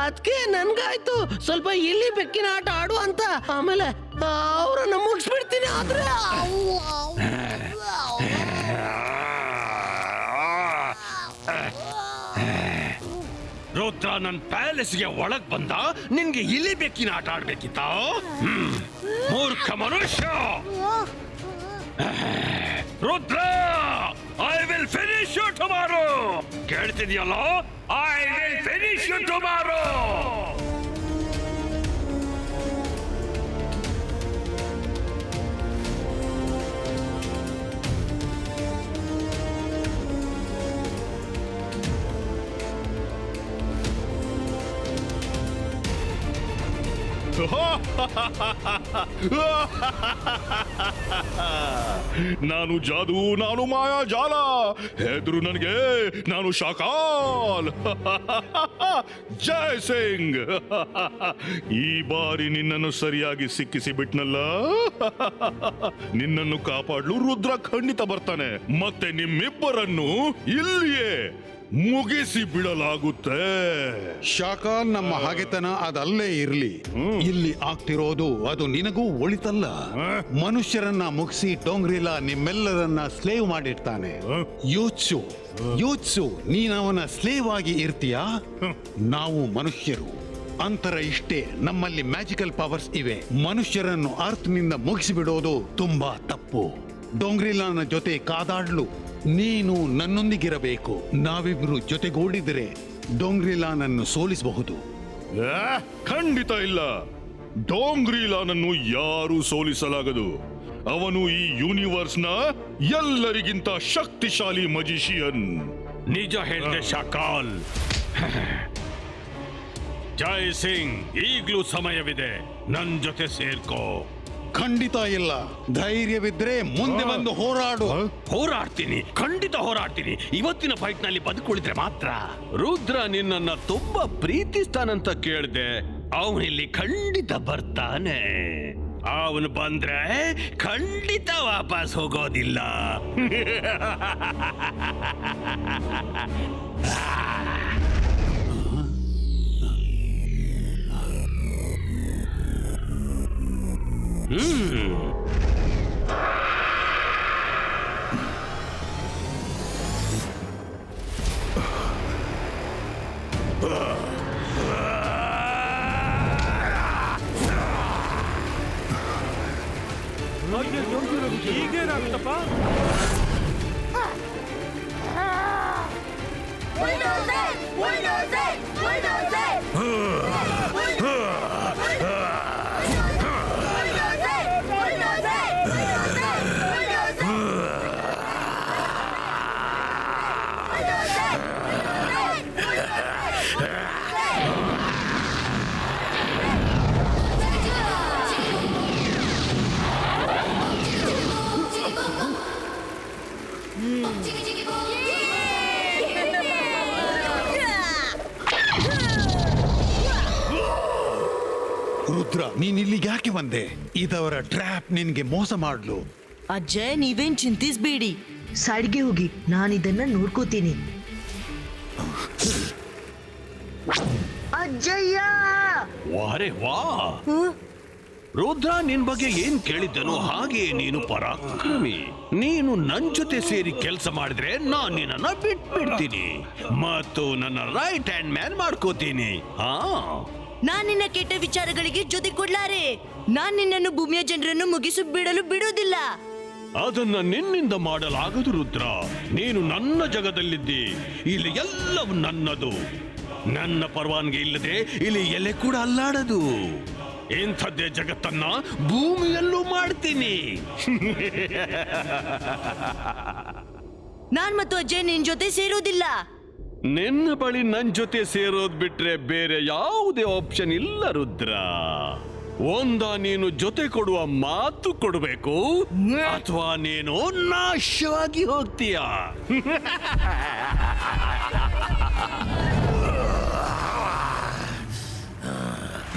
ಅದಕ್ಕೆ ನನ್ಗಾಯ್ತು ಸ್ವಲ್ಪ ಇಲ್ಲಿ ಬೆಕ್ಕಿನ ಆಟ ಆಡು ಅಂತ. ಆಮೇಲೆ ಅವರನ್ನ ಮುಗಿಸ್ಬಿಡ್ತೀನಿ. ಆದ್ರೆ ರುದ್ರ ನನ್ ಪ್ಯಾಲೇಸ್ಗೆ ಒಳಗ್ ಬಂದ, ನಿನ್ಗೆ ಇಲ್ಲಿ ಬೆಕ್ಕಿನ ಆಟ ಆಡ್ಬೇಕಿತ್ತ? ಮೂರ್ಖ ಮನುಷ್ಯ! Rudra, I will finish you tomorrow. ಕೇಳ್ತಿದ್ಯಲ್ಲ? I will finish you tomorrow. ನಾನು ಜಾದು, ನಾನು ಮಾಯಾ ಜಾಲ. ಹೆದ್ರು ನನಗೆ, ನಾನು ಶಾಕಾಲ್. ಜೈ ಸಿಂಗ್. ಈ ಬಾರಿ ನಿನ್ನನ್ನು ಸರಿಯಾಗಿ ಸಿಕ್ಕಿಸಿ ಬಿಟ್ನಲ್ಲ. ನಿನ್ನನ್ನು ಕಾಪಾಡಲು ರುದ್ರ ಖಂಡಿತ ಬರ್ತಾನೆ. ಮತ್ತೆ ನಿಮ್ಮಿಬ್ಬರನ್ನು ಇಲ್ಲಿಯೇ ಮುಗಿಸಿ ಬಿಡಲಾಗುತ್ತೆ. ಶಾಕಾಲ್ ನಮ್ಮ ಹಾಗೆತನ ಅದಲ್ಲೇ ಇರ್ಲಿ. ಇಲ್ಲಿ ಆಗ್ತಿರೋದು ಅದು ನಿನಗೂ ಒಳಿತಲ್ಲ. ಮನುಷ್ಯರನ್ನ ಮುಗಿಸಿ ಡೋಂಗ್ರಿಲಾ ನಿಮ್ಮೆಲ್ಲರನ್ನ ಸ್ಲೇವ್ ಮಾಡಿರ್ತಾನೆ. ಯೋಚ್ಸು ನೀನವನ ಸ್ಲೇವ್ ಆಗಿ ಇರ್ತೀಯಾ? ನಾವು ಮನುಷ್ಯರು ಅಂತರ ಇಷ್ಟೇ. ನಮ್ಮಲ್ಲಿ ಮ್ಯಾಜಿಕಲ್ ಪವರ್ಸ್ ಇವೆ. ಮನುಷ್ಯರನ್ನು ಅರ್ತ್ ನಿಂದ ಮುಗಿಸಿಬಿಡೋದು ತುಂಬಾ ತಪ್ಪು. ಡೋಂಗ್ರಿಲಾನ ಜೊತೆ ಕಾದಾಡ್ಲು ನೀನು ನನ್ನೊಂದಿಗಿರಬೇಕು. ನಾವಿಬ್ರು ಜೊತೆಗೂಡಿದರೆ ಡೋಂಗ್ರಿಲಾನನ್ನು ಸೋಲಿಸಬಹುದು. ಖಂಡಿತ ಇಲ್ಲ. ಡೋಂಗ್ರಿಲಾನನ್ನು ಯಾರೂ ಸೋಲಿಸಲಾಗದು. ಅವನು ಈ ಯೂನಿವರ್ಸ್ನ ಎಲ್ಲರಿಗಿಂತ ಶಕ್ತಿಶಾಲಿ ಮಜಿಷಿಯನ್. ನಿಜ ಹೇಳಿದೆ ಶಾಕಾಲ್. ಜೈ ಸಿಂಗ್, ಈಗ್ಲೂ ಸಮಯವಿದೆ. ನನ್ ಜೊತೆ ಸೇರ್ಕೋ. ಖಂಡಿತ ಇಲ್ಲ. ಧೈರ್ಯವಿದ್ರೆ ಮುಂದೆ ಬಂದು ಹೋರಾಡು. ಹೋರಾಡ್ತೀನಿ, ಖಂಡಿತ ಹೋರಾಡ್ತೀನಿ. ಇವತ್ತಿನ ಫೈಟ್ ನಲ್ಲಿ ಬದುಕುಳಿದ್ರೆ ಮಾತ್ರ. ರುದ್ರ ನಿನ್ನನ್ನ ತುಂಬಾ ಪ್ರೀತಿಸ್ತಾನಂತ ಕೇಳ್ದೆ. ಅವನಿಲ್ಲಿ ಖಂಡಿತ ಬರ್ತಾನೆ. ಅವನು ಬಂದ್ರೆ ಖಂಡಿತ ವಾಪಸ್ ಹೋಗೋದಿಲ್ಲ. ಈಗೇನಾಗುತ್ತಪ್ಪ? ರುದ್ರ, ನೀನ್ ಇಲ್ಲಿಗೆ ಯಾಕೆ ಬಂದೆ? ಇದವರ ಟ್ರ್ಯಾಪ್ ನಿನ್ಗೆ ಮೋಸ ಮಾಡ್ಲು. ಅಜ್ಜಯ್, ನೀವೇನ್ ಚಿಂತಿಸ್ಬೇಡಿ. ಸೈಡ್ಗೆ ಹೋಗಿ, ನಾನಿದನ್ನ ನೋಡ್ಕೋತೀನಿ. ಅಜ್ಜಯ್ಯ! ವಾರೆ ವಾ! ರುದ್ರ, ನಿನ್ ಬಗ್ಗೆ ಏನ್ ಕೇಳಿದ್ದನು ಹಾಗೆ ನೀನು ಪರಾಕ್ರಮಿ. ನೀನು ನನ್ ಜೊತೆ ಸೇರಿ ಕೆಲಸ ಮಾಡಿದ್ರೆ ನಾನ್ ನಿನ್ನ ಬಿಟ್ಬಿಡ್ತೀನಿ ಮತ್ತು ನನ್ನ ರೈಟ್ ಹ್ಯಾಂಡ್ ಮ್ಯಾನ್ ಮಾಡ್ಕೋತೀನಿ. ನಾನ್ ನಿನ್ನ ಕೆಟ್ಟ ವಿಚಾರಗಳಿಗೆ ಜೊತೆ ಕೊಡ್ಲಾರೆ. ನಾನ್ ನಿನ್ನನ್ನು ಭೂಮಿಯ ಜನರನ್ನು ಮುಗಿಸಿ ಬಿಡಲು ಬಿಡೋದಿಲ್ಲ. ಅದನ್ನ ನಿನ್ನಿಂದ ಮಾಡಲಾಗದು ರುದ್ರ. ನೀನು ನನ್ನ ಜಗದಲ್ಲಿದ್ದಿ. ಇಲ್ಲಿ ಎಲ್ಲವೂ ನನ್ನದು. ನನ್ನ ಪರವಾನಗಿ ಇಲ್ಲದೆ ಇಲ್ಲಿ ಎಲೆ ಕೂಡ ಅಲ್ಲಾಡದು. ಇಂಥದ್ದೇ ಜಗತ್ತನ್ನ ಭೂಮಿಯಲ್ಲೂ ಮಾಡ್ತೀನಿ. ನಾನ್ ಮತ್ತು ಅಜಯ್ ನಿನ್ ಜೊತೆ ಸೇರೋದಿಲ್ಲ. ನಿನ್ನ ಬಳಿ ನನ್ ಜೊತೆ ಸೇರೋದ್ ಬಿಟ್ರೆ ಬೇರೆ ಯಾವುದೇ ಆಪ್ಷನ್ ಇಲ್ಲ ರುದ್ರ. ನೀನು ಜೊತೆ ಕೊಡುವ ಮಾತು ಕೊಡಬೇಕು, ಅಥವಾ ನೀನು ನಾಶವಾಗಿ ಹೋಗ್ತೀಯ.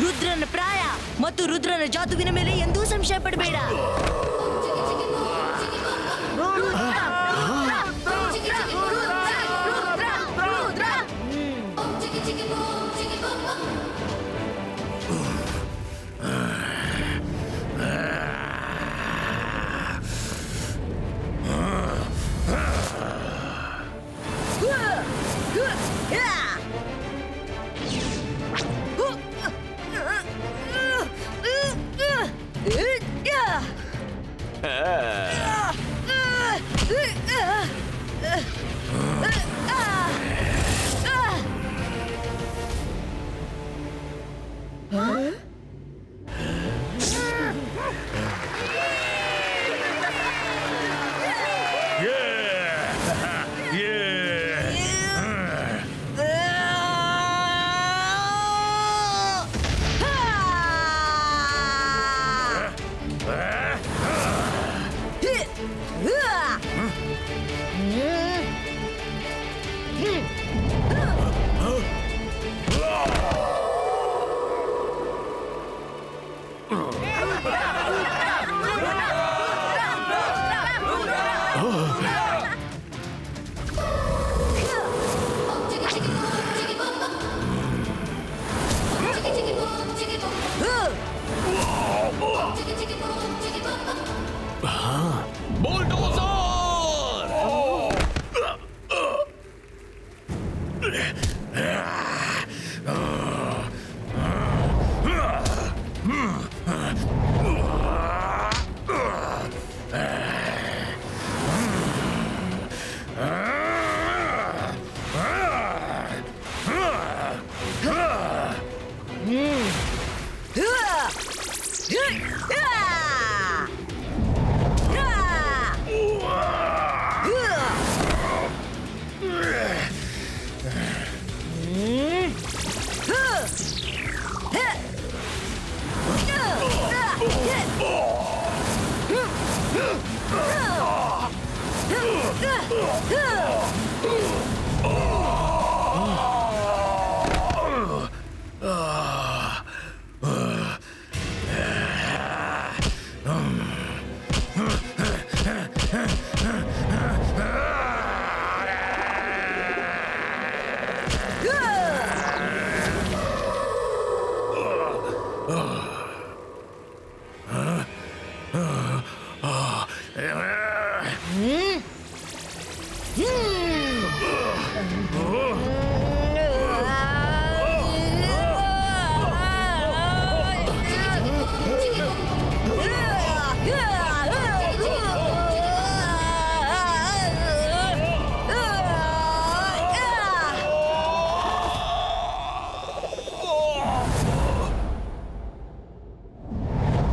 ರುದ್ರನ ಪ್ರಾಯ ಮತ್ತು ರುದ್ರನ ಜಾದುವಿನ ಮೇಲೆ ಎಂದೂ ಸಂಶಯ ಪಡಬೇಡ.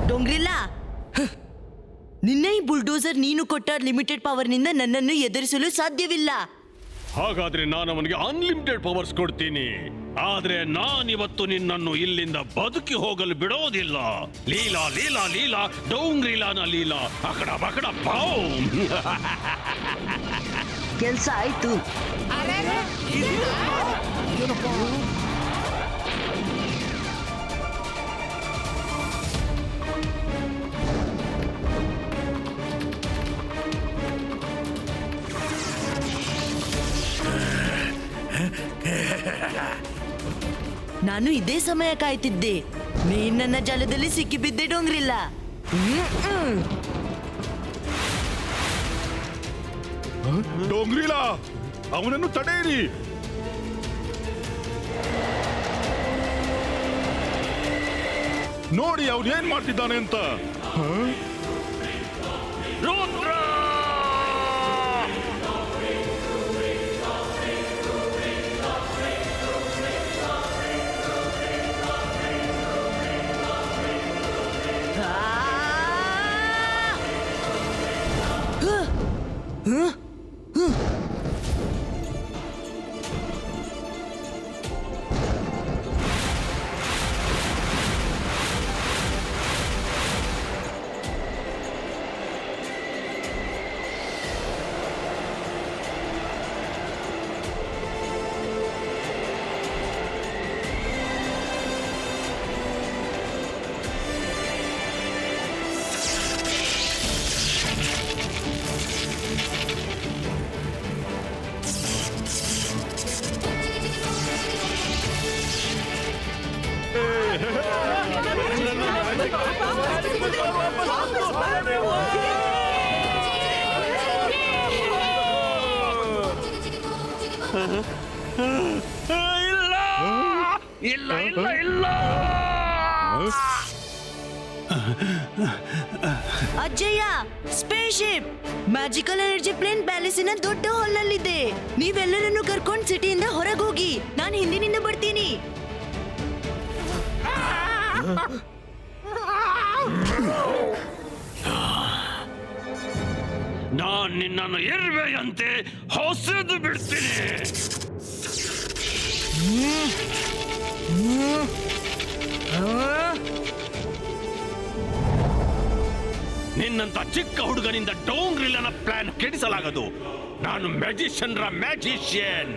ಡೊಂಗ್ರಿಲ್ಲ, ನಿನ್ನ ಈ ಬುಲ್ಡೋಸರ್ ನೀನು ಕೊಟ್ಟ ಲಿಮಿಟೆಡ್ ಪವರ್ನಿಂದ ನನ್ನನ್ನು ಎದುರಿಸಲು ಸಾಧ್ಯವಿಲ್ಲ. ಹಾಗಾದ್ರೆ ನಾನು ಅವನಿಗೆ ಅನ್ಲಿಮಿಟೆಡ್ ಪವರ್ಸ್ ಕೊಡ್ತೀನಿ. ಆದ್ರೆ ನಾನಿವತ್ತು ನಿನ್ನನ್ನು ಇಲ್ಲಿಂದ ಬದುಕಿ ಹೋಗಲು ಬಿಡೋದಿಲ್ಲ. ಲೀಲಾ ಲೀಲಾ ಲೀಲಾ ಡೋಂಗ್ರಿಲಾನ ಲೀಲಾ ಅಕಡ ಬಕಡ ಬಾವ್. ಕೆಲ್ಸ ಆಯ್ತು. ನಾನು ಇದೇ ಸಮಯ ಕಾಯ್ತಿದ್ದೆ. ನೀನ್ ನನ್ನ ಜಾಲದಲ್ಲಿ ಸಿಕ್ಕಿಬಿದ್ದೆ ಡೋಂಗ್ರಿಲ್ಲ. ಡೋಂಗ್ರಿಲಾ, ಅವನನ್ನು ತಡೆಯಿರಿ. ನೋಡಿ ಅವನು ಏನ್ ಮಾಡ್ತಿದ್ದಾನೆ ಅಂತ. ರುದ್ರ! ಇಲ್ಲ ಇಲ್ಲ ಇಲ್ಲ ಅಜ್ಜಯ್ಯ, ಸ್ಪೇಸ್ಶಿಪ್ ಮ್ಯಾಜಿಕಲ್ ಎನರ್ಜಿ ಪ್ಲೇನ್ ಪ್ಯಾಲೇಸಿನ ದೊಡ್ಡ ಹಾಲ್ ನಲ್ಲಿದೆ. ನೀವೆಲ್ಲರನ್ನು ಕರ್ಕೊಂಡು ಸಿಟಿಯಿಂದ ಹೊರಗೋಗಿ, ನಾನು ಹಿಂದಿನಿಂದ ಬರ್ತೀನಿ. ನಾನ್ ನಿನ್ನನ್ನು ಇರುವೆಯಂತೆ ಹೊಸದು ಬಿಡ್ತೀನಿ. ನಿನ್ನಂತ ಚಿಕ್ಕ ಹುಡುಗನಿಂದ ಡೋಂಗ್ರಿಲನ ಪ್ಲಾನ್ ಕೆಡಿಸಲಾಗದು. ನಾನು magician magician,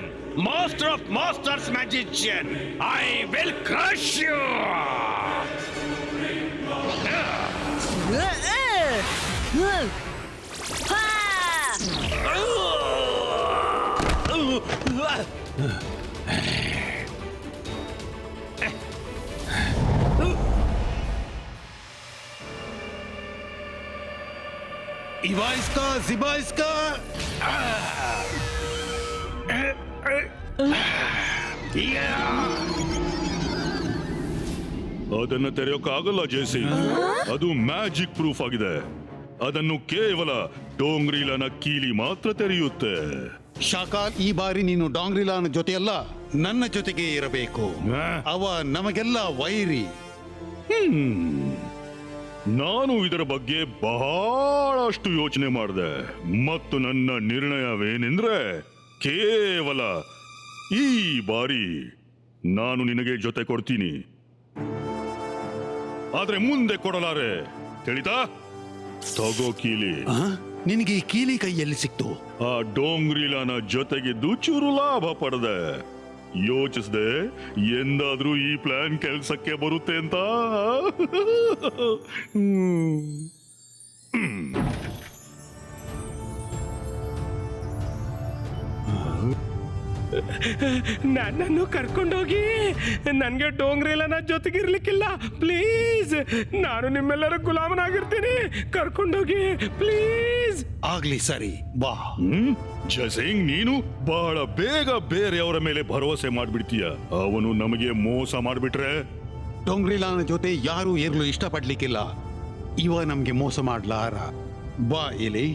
master of masters magician. I will crush you. ಇವಾಯಿಸ್ಕಾ ಜಿಬಾಯಿಸ್ಕಾ. ಅದನ್ನ ತೆರೆಯೋಕ್ಕಾಗಲ್ಲ ಜೇಸಿ. ಅದು ಮ್ಯಾಜಿಕ್ ಪ್ರೂಫ್ ಆಗಿದೆ. ಅದನ್ನು ಕೇವಲ ಡೋಂಗ್ರಿಲನ ಕೀಲಿ ಮಾತ್ರ ತೆರೆಯುತ್ತೆ. ಶಾಕಾಲ್, ಈ ಬಾರಿ ನೀನು ಡಾಂಗ್ರಿಲಾನ ಜೊತೆಯಲ್ಲ, ನನ್ನ ಜೊತೆಗೆ ಇರಬೇಕು. ಅವ ನಮಗೆಲ್ಲ ವೈರಿ. ನಾನು ಇದರ ಬಗ್ಗೆ ಬಹಳಷ್ಟು ಯೋಚನೆ ಮಾಡಿದೆ ಮತ್ತು ನನ್ನ ನಿರ್ಣಯವೇನೆಂದ್ರೆ ಕೇವಲ ಈ ಬಾರಿ ನಾನು ನಿನಗೆ ಜೊತೆ ಕೊಡ್ತೀನಿ, ಆದ್ರೆ ಮುಂದೆ ಕೊಡಲಾರೆ. ತಿಳಿತಾ? ತಗೋ ಕೀಲಿ. ನಿನಗೆ ಈ ಕೀಲಿ ಕೈಯಲ್ಲಿ ಸಿಕ್ತು. ಆ ಡೋಂಗ್ರಿಲಾನ ಜೊತೆಗಿದ್ದು ಚೂರು ಲಾಭ ಪಡೆದೆ. ಯೋಚಿಸ್ದೆ ಎಂದಾದ್ರೂ ಈ ಪ್ಲಾನ್ ಕೆಲ್ಸಕ್ಕೆ ಬರುತ್ತೆ ಅಂತ. ನನ್ನನ್ನು ಕರ್ಕೊಂಡೋಗಿ. ನನ್ಗೆ ಡೋಂಗ್ರಿಲನ ಜೊತೆಗಿರ್ಲಿಕ್ಕಿಲ್ಲ, ಪ್ಲೀಸ್. ನಾನು ನಿಮ್ಮೆಲ್ಲರ ಗುಲಾಮನಾಗಿರ್ತೀನಿ. ಕರ್ಕೊಂಡೋಗಿ ಪ್ಲೀಸ್. ಆಗ್ಲಿ, ಸರಿ, ಬಾ. ಜಸಿಂಗ್, ನೀನು ಬಹಳ ಬೇಗ ಬೇರೆಯವರ ಮೇಲೆ ಭರವಸೆ ಮಾಡ್ಬಿಡ್ತೀಯ. ಅವನು ನಮಗೆ ಮೋಸ ಮಾಡ್ಬಿಟ್ರೆ? ಡೋಂಗ್ರಿಲಾನ ಜೊತೆ ಯಾರು ಇರಲು ಇಷ್ಟಪಡ್ಲಿಕ್ಕಿಲ್ಲ. ಇವ ನಮ್ಗೆ ಮೋಸ ಮಾಡ್ಲಾರ. ಬಾ ಇಲ್ಲಿ.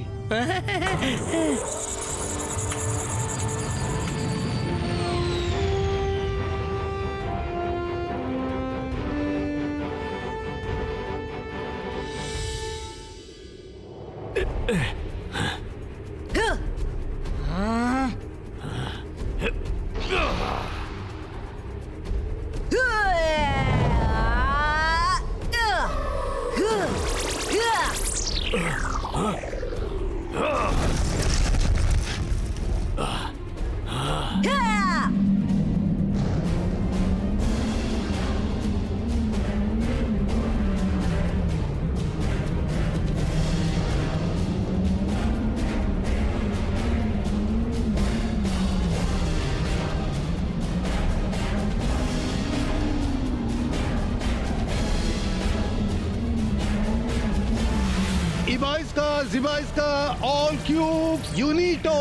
Ibaiska, Zibaiska, all cubes, unito!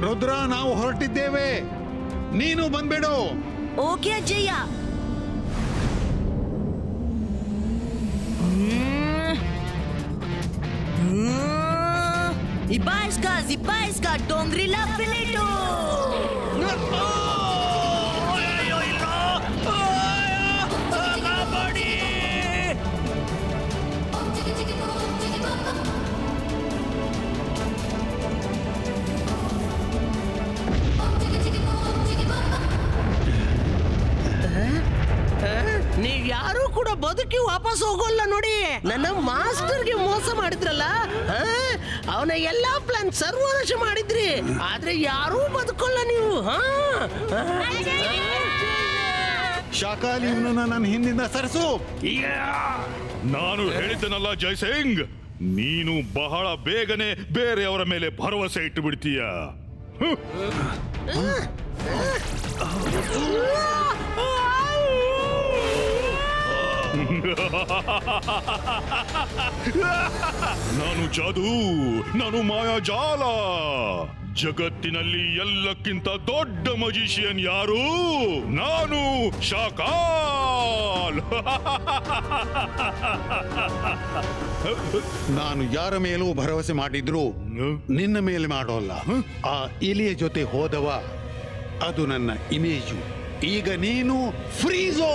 Rudra, ನಾವು ಹೊರಟಿದ್ದೇವೆ. ನೀನು ಬಂದ್ಬಿಡು. ಓಕೆ ಅಜ್ಜಯ್ಯ. ಇಬಾಯಿಸ್ಕಾ ಜಿಬಾಯಿಸ್ಕಾ ಡೋಂಗ್ರಿಲಾ ಫಿಲಿಟೋ. ನೀವ್ ಯಾರು ಕೂಡ ಬದುಕಿ ವಾಪಸ್ ಹೋಗೋಲ್ಲ ನೋಡಿ. ನನ್ನ ಮಾಸ್ಟರ್ಗೆ ಮೋಸ ಮಾಡಿದ್ರಲ್ಲ, ಅವನ ಎಲ್ಲಾ ಪ್ಲಾನ್ ಸರ್ವನಾಶ ಮಾಡಿದ್ರಿ, ಆದ್ರೆ ಯಾರೂ ಬದುಕೋಲ್ಲ ನೀವು. ಶಾಕಾಲಿ ಇವನನ್ನ ನನ್ನ ಹಿಂದಿಂದ ಸರಿಸು. ನಾನು ಹೇಳಿದ್ದನಲ್ಲ ಜೈಸಿಂಗ್, ನೀನು ಬಹಳ ಬೇಗನೆ ಬೇರೆಯವರ ಮೇಲೆ ಭರವಸೆ ಇಟ್ಟು ಬಿಡ್ತೀಯ. ನಾನು ಜಾದೂ, ನಾನು ಮಾಯಾಜಾಲ. ಜಗತ್ತಿನಲ್ಲಿ ಎಲ್ಲಕ್ಕಿಂತ ದೊಡ್ಡ ಮಜಿಷಿಯನ್ ಯಾರು? ನಾನು ಶಾಕಾಲ್. ನಾನು ಯಾರ ಮೇಲೂ ಭರವಸೆ ಮಾಡಿದ್ರು ನಿನ್ನ ಮೇಲೆ ಮಾಡೋಲ್ಲ. ಆ ಇಲಿಯ ಜೊತೆ ಹೋದವ ಅದು ನನ್ನ ಇಮೇಜು. ಈಗ ನೀನು ಫ್ರೀಜೋ.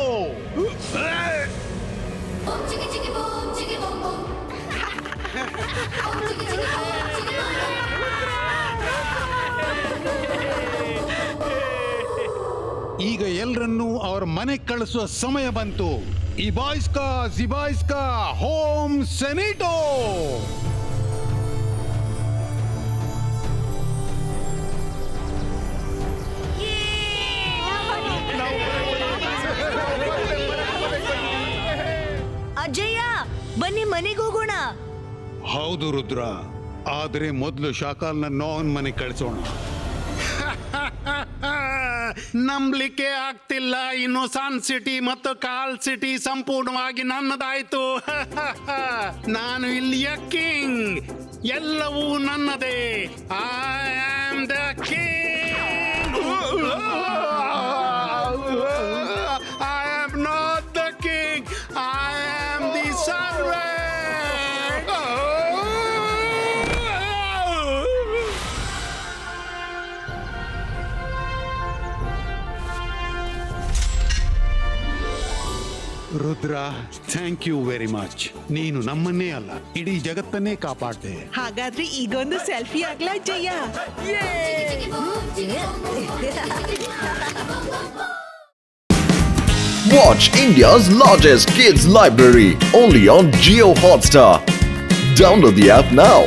ಈಗ ಎಲ್ಲರನ್ನೂ ಅವ್ರ ಮನೆ ಕಳಿಸುವ ಸಮಯ ಬಂತು. ಇಬಾಯಿಸ್ಕಾ ಜಿಬಾಯಿಸ್ಕಾ ಹೋಮ್ ಸೆನಿಟೋ. ಅಜಯ್ಯ, ಬನ್ನಿ ಮನೆಗೆ ಹೋಗೋಣ. ಹೌದು ರುದ್ರ, ಆದ್ರೆ ಮೊದಲು ಶಾಕಾಲ್ನ ನೋನ್ ಮನೆ ಕಳಿಸೋಣ. ನಂಬಲಿಕ್ಕೆ ಆಗ್ತಿಲ್ಲ, ಇನ್ನು ಸನ್ ಸಿಟಿ ಮತ್ತು ಕಾಲ್ ಸಿಟಿ ಸಂಪೂರ್ಣವಾಗಿ ನನ್ನದಾಯ್ತು. ನಾನು ಇಲ್ಲಿಯ ಕಿಂಗ್, ಎಲ್ಲವೂ ನನ್ನದೇ. I am the king. I am not the king, I am the servant. Rudra, thank you very much. ನೀನು ನಮ್ಮನ್ನೇ ಅಲ್ಲ, ಇಡೀ ಜಗತ್ತನ್ನೇ ಕಾಪಾಡ್ದೆ. ಹಾಗಾದ್ರೆ ಈಗೊಂದು ಸೆಲ್ಫಿ ಆಗ್ಲಾ Jaya? Watch India's largest kids library only on Jio Hotstar. Download the app now.